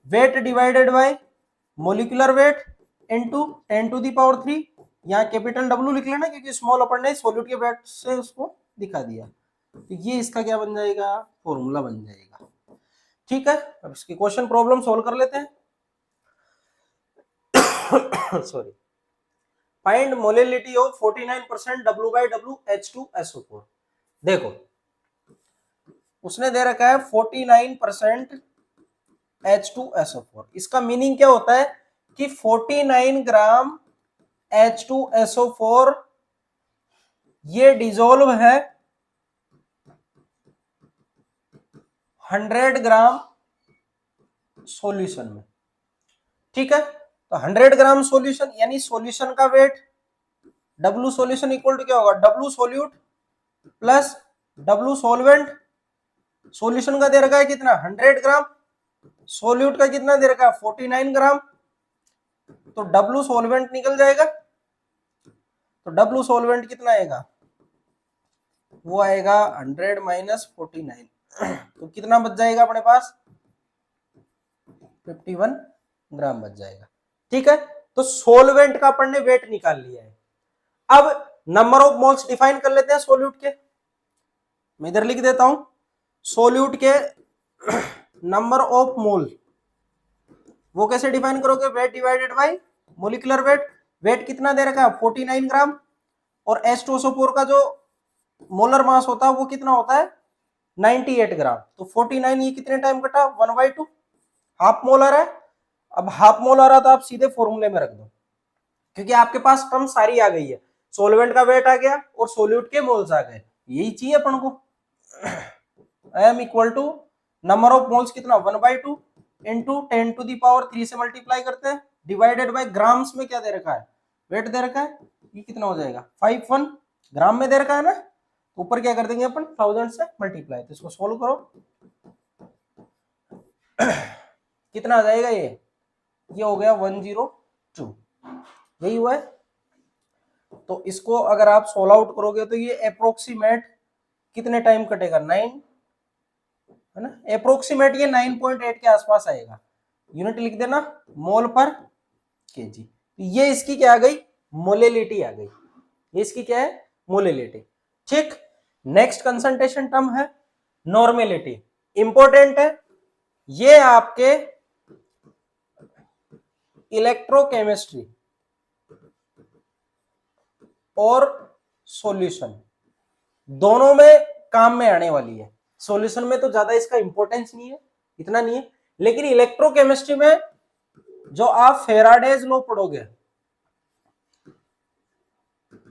wait divided by molecular weight into 10⁻³, यहाँ कैपिटल W लिख लेना क्योंकि स्मॉल अपन ने सॉल्यूट के वेट से उसको दिखा दिया। तो ये इसका क्या बन जाएगा? फॉर्मूला बन जाएगा, ठीक है। अब इसकी क्वेश्चन प्रॉब्लम सोल्व कर लेते हैं। Sorry, find molality of 49% W/W H2SO4। देखो उसने दे रखा है 49% H2SO4, इसका मीनिंग क्या होता है कि 49 ग्राम H2SO4 ये डिजोल्व है 100 ग्राम सॉल्यूशन में, ठीक है। तो 100 ग्राम सॉल्यूशन यानी सॉल्यूशन का weight, W solution equal to क्या होगा? W solute plus W solvent. Solution का दे रखा है कितना? 100 ग्राम, सोल्यूट का कितना दे रखा है? 49 ग्राम। तो W सॉल्वेंट निकल जाएगा, तो W सॉल्वेंट कितना आएगा? वो आएगा 100 माइनस 49, तो कितना बच जाएगा अपने पास? 51 ग्राम बच जाएगा, ठीक है। तो सॉल्वेंट का अपन ने वेट निकाल लिया है। अब नंबर ऑफ मोल्स डिफाइन कर लेते हैं सोल्यूट के। मैं इधर लिख देता हूं, सोल्यूट के नंबर ऑफ मोल वो कैसे डिफाइन करोगे? Weight divided by molecular weight. Weight कितना दे रखा है? 49 ग्राम, और H2SO4 का जो मोलर मास होता है वो कितना होता है? 98 ग्राम। तो 49 ये कितने टाइम कटा? 1/2, हाफ मोलर है। अब हाफ मोलर है तो आप सीधे फॉर्मूले में रख दो, क्योंकि आपके पास टर्म सारी आ गई है, सॉल्वेंट का वेट आ गया और सोल्यूट के मोल्स आ गए, यही चाहिए अपन को। m equal to number of moles कितना? 1/2 इंटू 10⁻³ से मल्टीप्लाई करते हैं, डिवाइडेड बाय ग्राम्स में क्या दे रखा है? वेट दे रखा है। ये कितना हो जाएगा? 51 ग्राम में दे रखा है ना, ऊपर क्या कर देंगे अपन? 1000 से मल्टीप्लाई। तो इसको सोल्व करो, कितना आ जाएगा? ये हो गया 102, यही हुआ है। तो इसको अगर आप सोल्व आउट करोगे तो ये अप्रोक्सीमेट कितने टाइम कटेगा? 9, है ना। अप्रोक्सीमेट ये 9.8 के आसपास आएगा। यूनिट लिख देना, मोल पर केजी। तो ये इसकी क्या आ गई? मोलिलिटी आ गई। ये इसकी क्या है? मोलिलिटी, ठीक। नेक्स्ट कंसंट्रेशन टर्म है नॉर्मेलिटी, इंपॉर्टेंट है। ये आपके इलेक्ट्रोकेमिस्ट्री और सॉल्यूशन दोनों में काम में आने वाली है। सॉल्यूशन में तो ज्यादा इसका इंपॉर्टेंस नहीं है, इतना नहीं है, लेकिन इलेक्ट्रोकेमिस्ट्री में जो आप फेराडेज लॉ पढ़ोगे,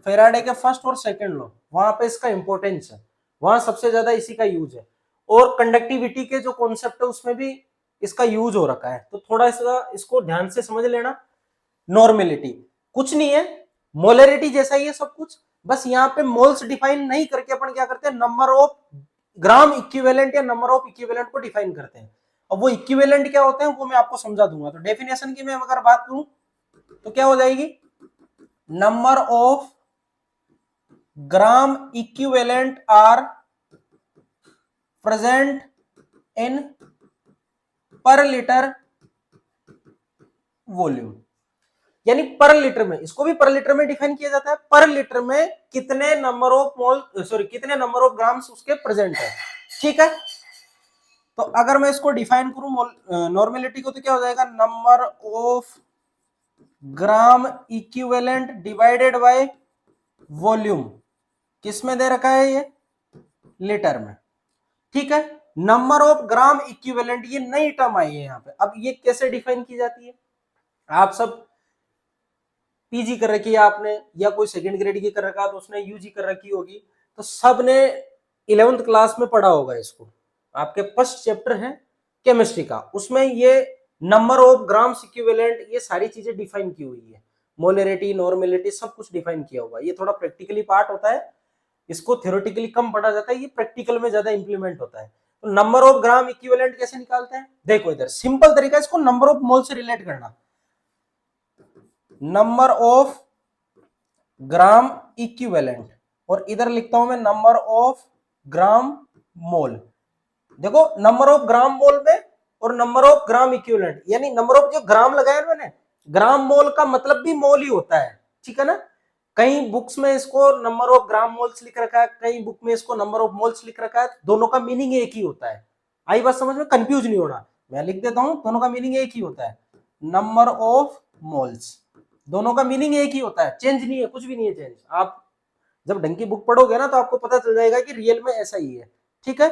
फेराडे के फर्स्ट और सेकंड लॉ, वहां पे इसका इंपॉर्टेंस है, वहां सबसे ज्यादा इसी का यूज है। और कंडक्टिविटी के जो कॉन्सेप्ट है उसमें भी इसका यूज हो रखा है, तो थोड़ा इसको ध्यान से समझ लेना। नॉर्मेलिटी कुछ नहीं है, मोलरिटी जैसा ही है सब कुछ, बस यहाँ पे मोल्स डिफाइन नहीं करके अपन क्या करते हैं, नंबर ऑफ ग्राम इक्विवेलेंट या नंबर ऑफ इक्विवेलेंट को डिफाइन करते हैं। अब वो इक्विवेलेंट क्या होते हैं वो मैं आपको समझा दूंगा। तो डेफिनेशन की मैं अगर बात करूं तो क्या हो जाएगी, number of gram equivalent are present in per litre volume, यानी पर लीटर में, इसको भी पर लीटर में डिफाइन किया जाता है, पर लीटर में कितने नंबर ऑफ मोल कितने नंबर ऑफ ग्राम्स उसके प्रेजेंट है। ठीक है, तो अगर मैं इसको डिफाइन करूं नॉर्मेलिटी को, तो क्या हो जाएगा, number of gram equivalent divided by volume, किस में दे रखा है, ये लीटर में। ठीक है, नंबर ऑफ ग्राम इक्विवेलेंट, ये नई टर्म आई है यहाँ पे। अब ये कैसे डिफाइन की जाती है, आप सब पीजी कर रखी है आपने, या कोई सेकंड ग्रेड की कर रखा तो उसने यूजी कर रखी होगी, तो सबने 11th क्लास में पढ़ा होगा इसको। आपके फर्स्ट चैप्टर है केमिस्ट्री का, उसमें ये नंबर ऑफ ग्राम्स इक्विवेलेंट ये सारी चीजें डिफाइन की हुई है, मोलरिटी नॉर्मेलिटी सब कुछ डिफाइन किया हुआ है। ये थोड़ा प्रैक्टिकली पार्ट होता है, इसको थ्योरेटिकली कम पढ़ा जाता है, ये प्रैक्टिकल में ज्यादा इंप्लीमेंट होता है। तो नंबर ऑफ ग्राम इक्विवेलेंट कैसे निकालते हैं, देखो इधर सिंपल तरीका, इसको नंबर ऑफ मोल से रिलेट करना, नंबर ऑफ ग्राम इक्विवेलेंट, और इधर लिखता हूं मैं नंबर ऑफ ग्राम मोल। देखो नंबर ऑफ ग्राम मोल में और नंबर ऑफ ग्राम इक्विवेलेंट, यानी नंबर ऑफ जो ग्राम लगाया ना मैंने, ग्राम मोल का मतलब भी मोल ही होता है। ठीक है ना, कई बुक्स में इसको नंबर ऑफ ग्राम मोल्स लिख रखा है, कई बुक में इसको नंबर ऑफ मोल्स लिख रखा है, दोनों का मीनिंग एक ही होता है। आई बात समझ में, कंफ्यूज नहीं होना, मैं लिख देता हूं, दोनों का मीनिंग एक ही होता है, नंबर ऑफ मोल्स, दोनों का मीनिंग एक ही होता है, चेंज नहीं है, कुछ भी नहीं है चेंज। आप जब ढंग की बुक पढ़ोगे ना तो आपको पता चल जाएगा कि रियल में ऐसा ही है। ठीक है,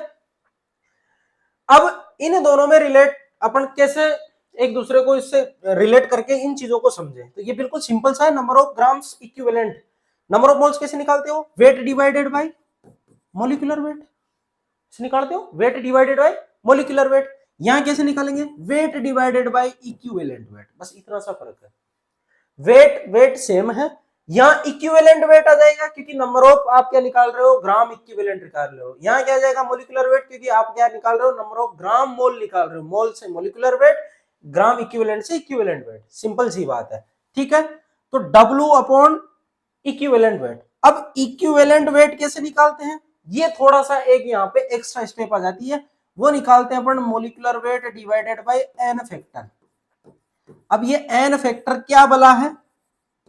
अब इन दोनों में रिलेट अपन कैसे एक दूसरे को इससे रिलेट करके इन चीजों को समझे, तो ये बिल्कुल सिंपल सा है, number of grams equivalent, number of moles कैसे निकालते हो, wait divided by molecular wait निकालते हो, wait divided by molecular wait. यहां कैसे निकालेंगे, wait divided by equivalent weight, बस इतना सा फर्क है, वेट वेट सेम है, यहाँ इक्विवेलेंट वेट आ जाएगा क्योंकि नंबर ऑफ आप क्या निकाल रहे हो, ग्राम इक्विवेलेंट निकाल रहे हो। यहाँ क्या आ जाएगा, मॉलिक्यूलर वेट, क्योंकि आप क्या निकाल रहे हो, नंबर ऑफ ग्राम मोल निकाल रहे हो, मोल से मॉलिक्यूलर वेट, ग्राम इक्विवेलेंट से इक्विवेलेंट वेट, सिंपल सी बात है। ठीक है, तो W अपॉन इक्विवेलेंट वेट। अब इक्विवेलेंट वेट कैसे निकालते हैं, ये थोड़ा सा एक यहाँ पे एक्स्ट्रा स्टेप आ जाती है, वो निकालते हैं अपन molecular weight divided by N factor. अब ये एन फैक्टर क्या बला है,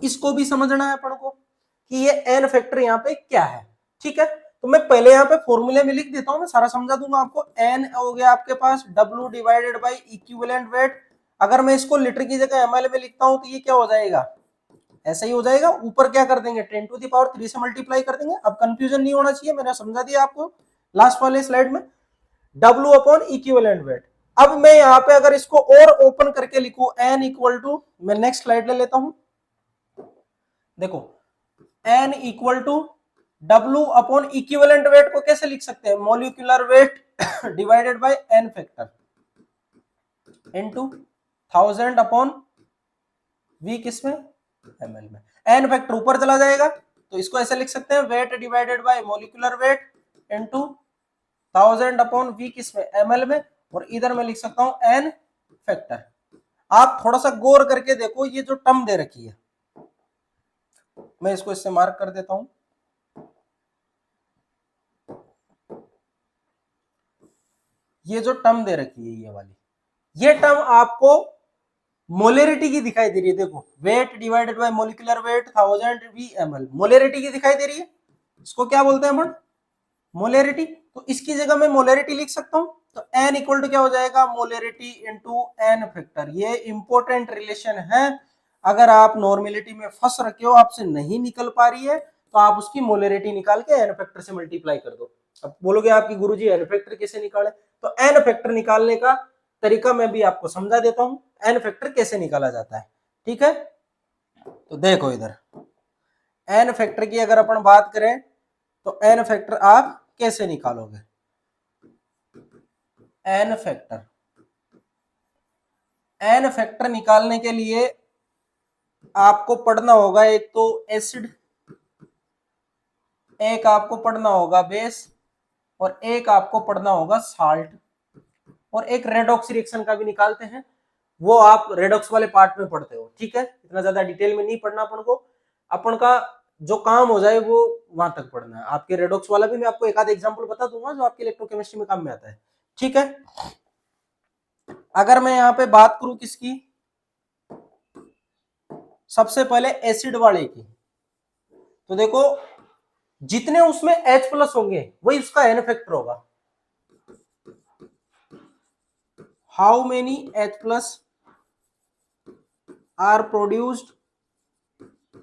इसको भी समझना है अपन को कि ये एन फैक्टर यहाँ पे क्या है। ठीक है, तो मैं पहले यहाँ पे फॉर्मूले में लिख देता हूं, मैं सारा समझा दूंगा आपको। एन हो गया आपके पास W divided by equivalent weight, अगर मैं इसको लीटर की जगह ml में लिखता हूं तो ये क्या हो जाएगा, ऐसा ही हो जाएगा, ऊपर क्या कर देंगे 10 टू द पावर 3 से मल्टीप्लाई कर देंगे। अब कंफ्यूजन नहीं होना चाहिए, मैंने समझा दिया आपको लास्ट वाले स्लाइड में, W अपॉन इक्विवेलेंट वेट। अब मैं यहाँ पे अगर इसको और ओपन करके लिखूं, n इक्वल टू, मैं नेक्स्ट स्लाइड ले लेता हूं, देखो n equal to W upon equivalent weight को कैसे लिख सकते हैं, molecular weight divided by n factor into 1000 upon v किसमें, ml में, n फैक्टर ऊपर चला जाएगा तो इसको ऐसे लिख सकते हैं, weight divided by molecular weight into 1000 upon v किसमें, ml में, और इधर मैं लिख सकता हूं n फैक्टर। आप थोड़ा सा गौर करके देखो, ये जो टर्म दे रखी है, मैं इसको इससे मार्क कर देता हूं, ये जो टर्म दे रखी है ये वाली, ये टर्म आपको मोलरिटी की दिखाई दे रही है। देखो wait divided by molecular wait 1000 VmL, molarity की दिखाई दे रही है, इसको क्या बोलते हैं अपन, मोलरिटी। तो इसकी जगह मैं मोलरिटी लिख सकता हूं, तो n इक्वल टू क्या हो जाएगा, मोलरिटी इनटू n फैक्टर। ये इंपॉर्टेंट रिलेशन है, अगर आप नॉर्मेलिटी में फंस रखे हो, आपसे नहीं निकल पा रही है, तो आप उसकी मोलरिटी निकाल के एन फैक्टर से मल्टीप्लाई कर दो। अब बोलोगे आपकी गुरुजी एन फैक्टर कैसे निकाले, तो एन फैक्टर निकालने का तरीका मैं भी आपको समझा देता हूं, एन फैक्टर कैसे निकाला जाता है। ठीक है, तो देखो इधर एन फैक्टर की अगर अपन बात करें तो एन फैक्टर आप कैसे निकालोगे। एन फैक्टर निकालने के लिए आपको पढ़ना होगा एक तो एसिड, एक आपको पढ़ना होगा बेस, और एक आपको पढ़ना होगा साल्ट, और एक रेडॉक्स रिएक्शन का भी निकालते हैं, वो आप रेडॉक्स वाले पार्ट में पढ़ते हो। ठीक है, इतना ज्यादा डिटेल में नहीं पढ़ना अपन को, अपन का जो काम हो जाए वो वहां तक पढ़ना है। आपके रेडॉक्स वाला भी मैं आपको एक आध एग्जांपल बता दूंगा जो आपके इलेक्ट्रोकेमिस्ट्री में काम में आता है। ठीक है, अगर मैं यहाँ पे बात करूं किसकी, सबसे पहले एसिड वाले की, तो देखो जितने उसमें H प्लस होंगे वही उसका एन फैक्टर होगा। How many H plus are produced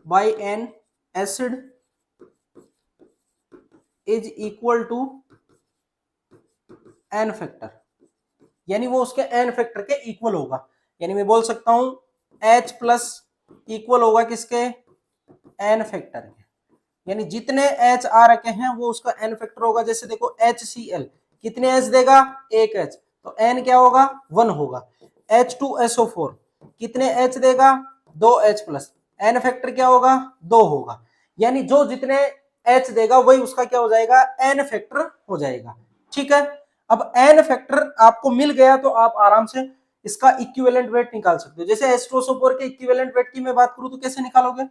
by n acid is equal to n factor, यानी वो उसके एन फैक्टर के इक्वल होगा। यानी मैं बोल सकता हूं H प्लस इक्वल होगा किसके, एन फैक्टर के, यानी जितने H आ रखे हैं वो उसका एन फैक्टर होगा। जैसे देखो HCl कितने H देगा, एक H, तो N क्या होगा, 1 होगा। H2SO4 कितने H देगा, 2 H प्लस, एन फैक्टर क्या होगा, 2 होगा। यानी जो जितने H देगा वही उसका क्या हो जाएगा, एन फैक्टर हो जाएगा। ठीक है, अब एन फैक्टर आपको मिल गया तो आप आराम से इसका इक्विवेलेंट वेट निकाल सकते हो। जैसे H2SO4 के इक्विवेलेंट वेट की मैं बात करूं तो कैसे निकालोगे,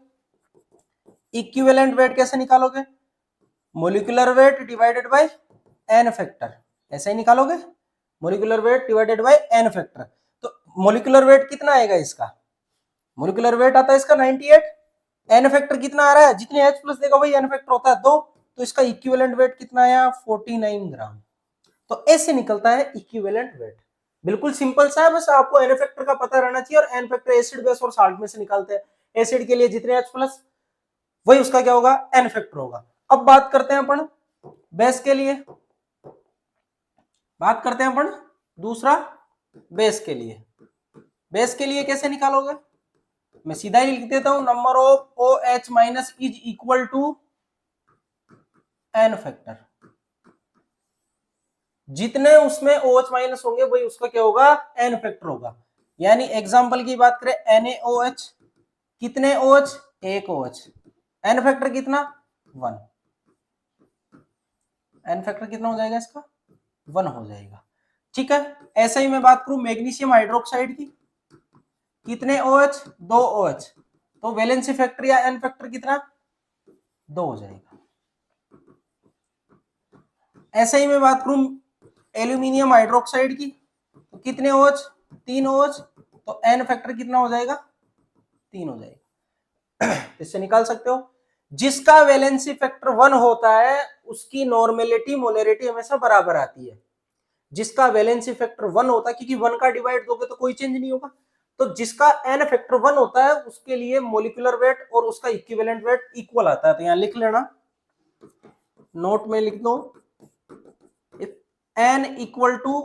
इक्विवेलेंट वेट कैसे निकालोगे, molecular weight divided by N factor, ऐसे ही निकालोगे, molecular weight divided by N factor. तो मोलिकुलर वेट कितना आएगा इसका, मोलिकुलर वेट आता है इसका 98, एन फैक्टर कितना आ रहा है, जितने H प्लस देगा वही एन फैक्टर होता है 2, तो इसका इक्विवेलेंट वेट कितना आया, 49 ग्राम। तो ऐसे निकलता है इक्विवेलेंट वेट। बिल्कुल सिंपल सा है, बस आपको एन फैक्टर का पता रहना चाहिए, और एन फैक्टर एसिड बेस और साल्ट में से निकालते हैं। एसिड के लिए जितने H प्लस वही उसका क्या होगा, एन फैक्टर होगा। अब बात करते हैं अपन बेस के लिए, बात करते हैं अपन दूसरा बेस के लिए। बेस के लिए कैसे निकालोगे, मैं सीधा ही लिख देता हूं, number of OH minus is equal to n factor, जितने उसमें OH माइनस होंगे वही उसका क्या होगा, एन फैक्टर होगा। यानी एग्जांपल की बात करें NaOH, कितने OH, एक OH, एन फैक्टर कितना, 1, एन फैक्टर कितना हो जाएगा इसका, 1 हो जाएगा। ठीक है, ऐसे ही मैं बात करूं मैग्नीशियम हाइड्रोक्साइड की, कितने OH, 2 OH, तो वैलेंसी फैक्टर या एन फैक्टर कितना, 2 हो जाएगा। ऐसे ही मैं बात करूं एल्यूमिनियम हाइड्रोक्साइड की, तो कितने OH, 3 OH, तो एन फैक्टर कितना हो जाएगा, 3 हो जाएगा। इससे निकाल सकते हो, जिसका वैलेंसी फैक्टर 1 होता है उसकी नॉर्मेलिटी मोलरिटी हमेशा बराबर आती है। जिसका वैलेंसी फैक्टर 1 होता है, क्योंकि 1 का डिवाइड दोगे तो कोई चेंज नहीं होगा, तो जिसका एन फैक्टर 1 होता है उसके लिए मोलिकुलर वेट और उसका इक्विवेलेंट वेट इक्वल आता है। तो यहां लिख लेना, नोट में लिख दो, एन इक्वल टू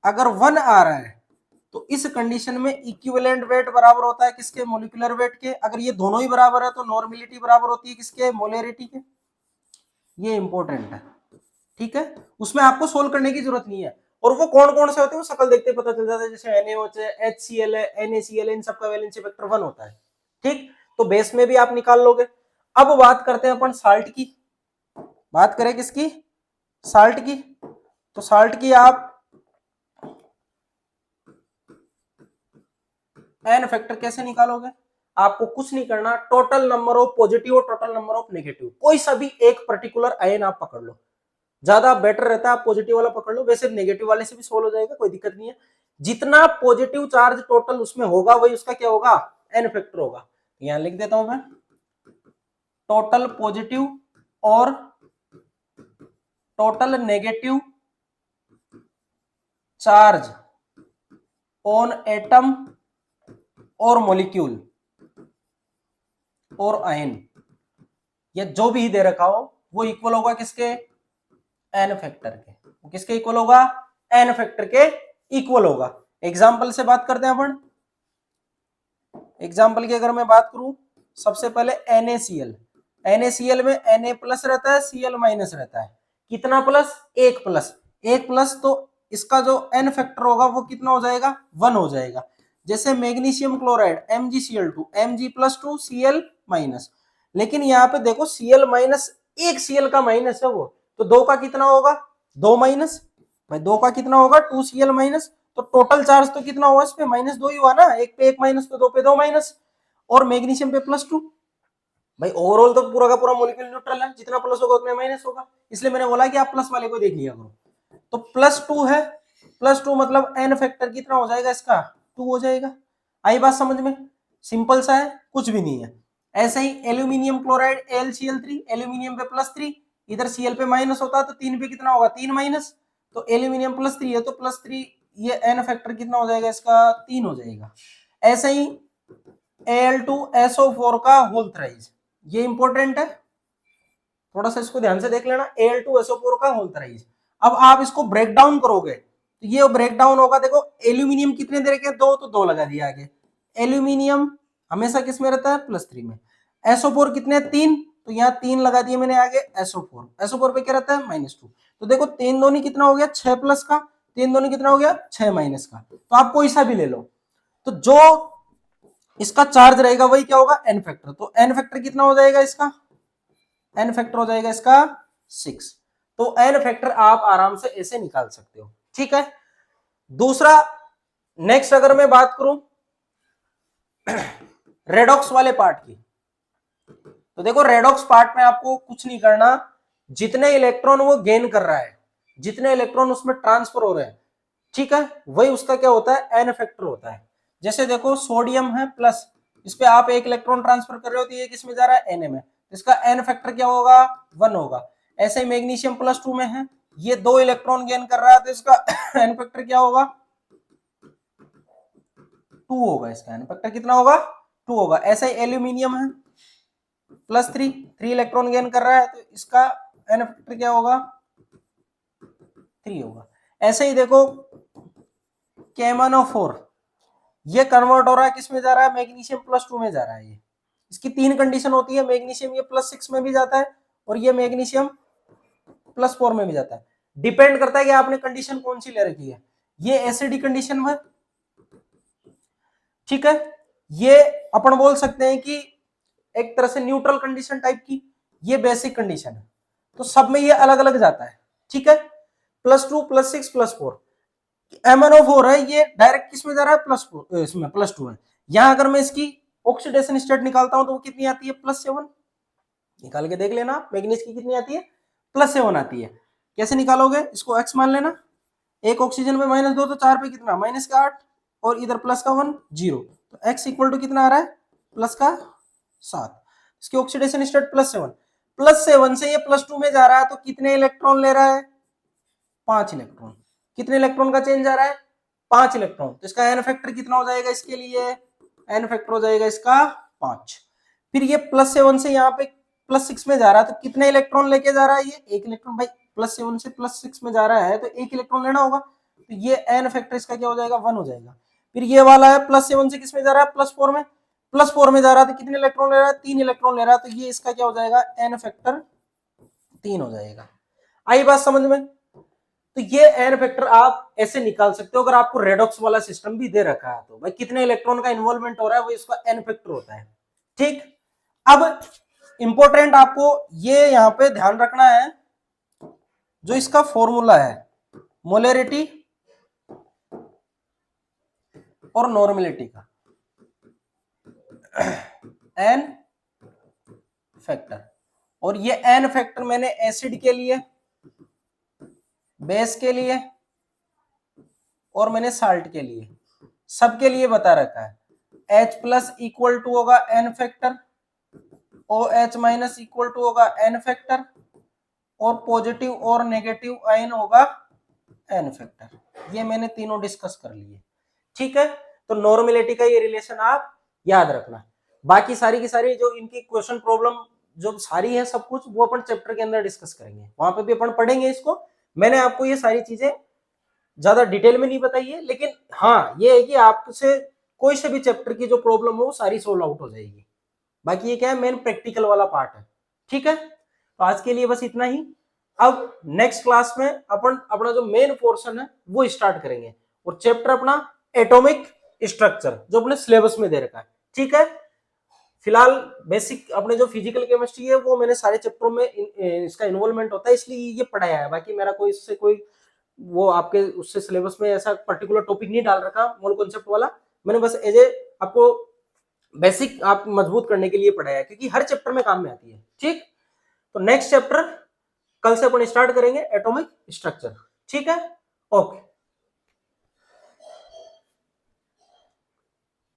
अगर 1 आ रहा है तो इस कंडीशन में इक्विवेलेंट वेट बराबर होता है किसके, मोलिकुलर वेट के। अगर ये दोनों ही बराबर है तो नॉर्मेलिटी बराबर होती है किसके, मोलरिटी के। ये इंपॉर्टेंट है। ठीक है, उसमें आपको सोल्व करने की जरूरत नहीं है, और वो कौन कौन से होते हैं वो शक्ल देखते पता चल जाता है। जैसे NaOH है, HCl है, NaCl है, इन सबका वैलेंसी फैक्टर 1 होता है। ठीक, तो बेस में भी आप निकाल लोगे। अब बात करते हैं अपन साल्ट की, बात करें किसकी, साल्ट की। तो साल्ट की आप एन फैक्टर कैसे निकालोगे, आपको कुछ नहीं करना, टोटल नंबर ऑफ पॉजिटिव और टोटल नंबर ऑफ नेगेटिव, कोई सा भी एक पर्टिकुलर आयन आप पकड़ लो, ज्यादा बेटर रहता है आप पॉजिटिव वाला पकड़ लो, वैसे नेगेटिव वाले से भी सोल्व हो जाएगा, कोई दिक्कत नहीं है। जितना पॉजिटिव चार्ज टोटल उसमें होगा वही उसका क्या होगा, एन फैक्टर होगा। यहां लिख देता हूं मैं, टोटल पॉजिटिव और total negative charge on atom और मॉलिक्यूल और आयन, या जो भी दे रखा हो, वो इक्वल होगा किसके, एन फैक्टर के। किसके इक्वल होगा, एन फैक्टर के इक्वल होगा। एग्जाम्पल से बात करते हैं अपन। एग्जाम्पल की अगर मैं बात करूं, सबसे पहले NaCl, NaCl में Na प्लस रहता है, Cl माइनस रहता है। कितना प्लस, एक प्लस, एक प्लस, तो इसका जो एन फैक्टर होगा वो कितना हो जाएगा, 1 हो जाएगा। जैसे magnesium chloride MgCl2, Mg plus 2 Cl minus, लेकिन यहाँ पे देखो Cl माइनस, एक Cl का माइनस है वो, तो 2 का कितना होगा, 2 माइनस, भाई 2 का कितना होगा, 2Cl माइनस, तो टोटल चार्ज तो कितना हुआ, इस पे -2 ही हुआ ना, एक पे एक माइनस तो 2 पे 2 माइनस, और मैग्नीशियम पे +2। भाई ओवरऑल तो पूरा का पूरा मॉलिक्यूल न्यूट्रल है, जितना प्लस होगा उतना माइनस होगा, इसलिए मैंने बोला कि आप प्लस वाले को देख लिया करो। तो +2 है, +2 मतलब एन फैक्टर कितना हो जाएगा इसका, 2 हो जाएगा। आई बात समझ में, सिंपल सा है, कुछ भी नहीं है। ऐसे ही एल्यूमिनियम क्लोराइड AlCl3, एल्यूमिनियम पे +3, इधर Cl पे माइनस होता है तो 3 पे कितना होगा, 3 माइनस, तो एल्यूमिनियम +3 है तो +3, ये एन फैक्टर कितना हो जाएगा इसका, 3 हो जाएगा। ऐसे ही Al2SO4 का होल थ्राइज, ये इंपॉर्टेंट है, थोड़ा सा इसको ध्यान से देख लेना। Al2SO4 का होल थ्राइज, अब आप इसको ब्रेक डाउन करोगे तो ये ब्रेक डाउन होगा, देखो एल्यूमिनियम कितने दे रखे हैं, 2, तो 2 लगा दिया आगे। एल्यूमिनियम हमेशा किस में रहता है, +3 में। SO4 कितने, 3, तो यहाँ 3 लगा दिए मैंने आगे। SO4 पे क्या रहता है, -2, तो देखो 3 दूनी कितना हो गया, 6 प्लस का, 3 दूनी कितना हो गया, 6 माइनस का। तो आप कोई सा भी ले लो, तो जो इसका चार्ज रहेगा वही क्या होगा, एन फैक्टर। तो एन फैक्टर कितना हो जाएगा इसका, एन फैक्टर हो जाएगा इसका 6। तो एन फैक्टर आप आराम से ऐसे निकाल सकते हो, ठीक है। दूसरा, नेक्स्ट अगर मैं बात करूं रेडॉक्स वाले पार्ट की, तो देखो रेडॉक्स पार्ट में आपको कुछ नहीं करना, जितने इलेक्ट्रॉन वो गेन कर रहा है, जितने इलेक्ट्रॉन उसमें ट्रांसफर हो रहे हैं, ठीक है, वही उसका क्या होता है, एन फैक्टर होता है। जैसे देखो सोडियम है प्लस, इस पे आप 1 इलेक्ट्रॉन ट्रांसफर कर रहे हो तो ये किसमें जा रहा है, Na में, इसका एन फैक्टर क्या होगा, 1 होगा। ऐसे ही मैग्नीशियम +2 में है, ये 2 इलेक्ट्रॉन गेन कर रहा है तो इसका एन फैक्टर क्या होगा, 2 होगा। इसका एन फैक्टर कितना होगा, 2 होगा। ऐसे ही एल्यूमिनियम है +3, 3 इलेक्ट्रॉन गेन कर रहा है तो इसका एन फैक्टर क्या होगा, 3 होगा। ऐसे ही देखो KMnO4, ये कन्वर्ट हो रहा है, किस में जा रहा है, मैग्नीशियम +2 में जा रहा है। ये इसकी 3 कंडीशन होती है, मैग्नीशियम ये +6 में भी जाता है और ये मैग्नीशियम +4 में भी जाता है। डिपेंड करता है कि आपने कंडीशन कौन सी ले रखी है। ये एसिडिक कंडीशन है, ठीक है। ये अपन बोल सकते हैं कि एक तरह से न्यूट्रल कंडीशन टाइप की, ये बेसिक कंडीशन है। तो सब में ये अलग अलग जाता है, ठीक है। +2, +6, +4, MnO4 है, ये डायरेक्ट किस में जा रहा है, +4, इसमें +2 है। यहां अगर मैं इसकी ऑक्सीडेशन स्टेट निकालता हूं तो वो कितनी आती है, +7, निकाल के देख लेना। मैग्नीज की कितनी आती है, +7 आती है। कैसे निकालोगे, इसको x मान लेना, एक ऑक्सीजन में -2 तो 4 पे कितना, -8, और इधर +1 0, तो x इक्वल टू कितना आ रहा है, +7। इसकी ऑक्सीडेशन स्टेट +7 से ये +2 में जा रहा है तो कितने इलेक्ट्रॉन ले रहा है, 5 इलेक्ट्रॉन। कितने इलेक्ट्रॉन का चेंज आ रहा है, 5 इलेक्ट्रॉन। तो इसका एन फैक्टर कितना हो जाएगा, इसके लिए एन फैक्टर हो जाएगा इसका 5। फिर ये +7 से यहाँ पे +6 में जा रहा है तो कितने इलेक्ट्रॉन लेके जा रहा है, ये 1 इलेक्ट्रॉन। भाई +7 से +6 में जा रहा है तो 1 इलेक्ट्रॉन लेना होगा, तो ये एन फैक्टर इसका क्या हो जाएगा, 1 हो जाएगा। फिर ये वाला है +7 से किस में जा रहा है, +4 में जा रहा है तो कितने इलेक्ट्रॉन ले रहा है, 3 इलेक्ट्रॉन ले रहा है, तो ये इसका क्या हो जाएगा, एन फैक्टर 3 हो जाएगा। आई बात समझ में। तो ये एन फैक्टर आप ऐसे निकाल सकते हो अगर आपको रेडॉक्स वाला सिस्टम भी दे रखा है तो। भाई कितने इलेक्ट्रॉन का इन्वॉल्वमेंट हो रहा है वो इसका एन फैक्टर होता है, ठीक। अब इंपॉर्टेंट आपको ये यहां पे ध्यान रखना है, जो इसका फॉर्मूला है मोलरिटी और नॉर्मेलिटी का, एन फैक्टर। और ये एन फैक्टर मैंने एसिड के लिए, बेस के लिए और मैंने साल्ट के लिए, सबके लिए बता रखा है। H+ इक्वल टू होगा n factor, OH- equal to होगा एन फैक्टर, और पॉजिटिव और नेगेटिव आयन होगा एन फैक्टर। ये मैंने तीनों डिस्कस कर लिए, ठीक है। तो नॉर्मेलिटी का ये रिलेशन आप याद रखना। बाकी सारी की सारी जो इनकी क्वेश्चन प्रॉब्लम जो सारी है सब कुछ वो अपन चैप्टर के अंदर डिस्कस करेंगे, वहां पे भी अपन पढ़ेंगे इसको। मैंने आपको ये सारी चीजें ज्यादा डिटेल में नहीं बताई है, लेकिन हाँ ये है कि आपसे कोई से भी चैप्टर की जो प्रॉब्लम हो वो सारी सोल्व आउट हो जाएगी। बाकी ये क्या है, मेन प्रैक्टिकल वाला पार्ट है। ठीक है, तो आज के लिए बस इतना ही। अब नेक्स्ट क्लास में अपन अपना जो मेन पोर्शन है वो स्टार्ट करेंगे, और चैप्टर अपना एटॉमिक स्ट्रक्चर जो अपने सिलेबस में दे रखा है। ठीक है, फिलहाल बेसिक अपने जो फिजिकल केमिस्ट्री है वो मैंने सारे चैप्टरों में इसका इन्वॉल्वमेंट होता है, इसलिए ये पढ़ाया है। बाकी मेरा कोई इससे कोई वो आपके उससे सिलेबस में ऐसा पर्टिकुलर टॉपिक नहीं डाल रखा मोल कॉन्सेप्ट वाला, मैंने बस एज ए आपको बेसिक आप मजबूत करने के लिए पढ़ाया है, क्योंकि हर चैप्टर में काम में आती है। ठीक, तो नेक्स्ट चैप्टर कल से अपन स्टार्ट करेंगे एटॉमिक स्ट्रक्चर। ठीक है, ओके।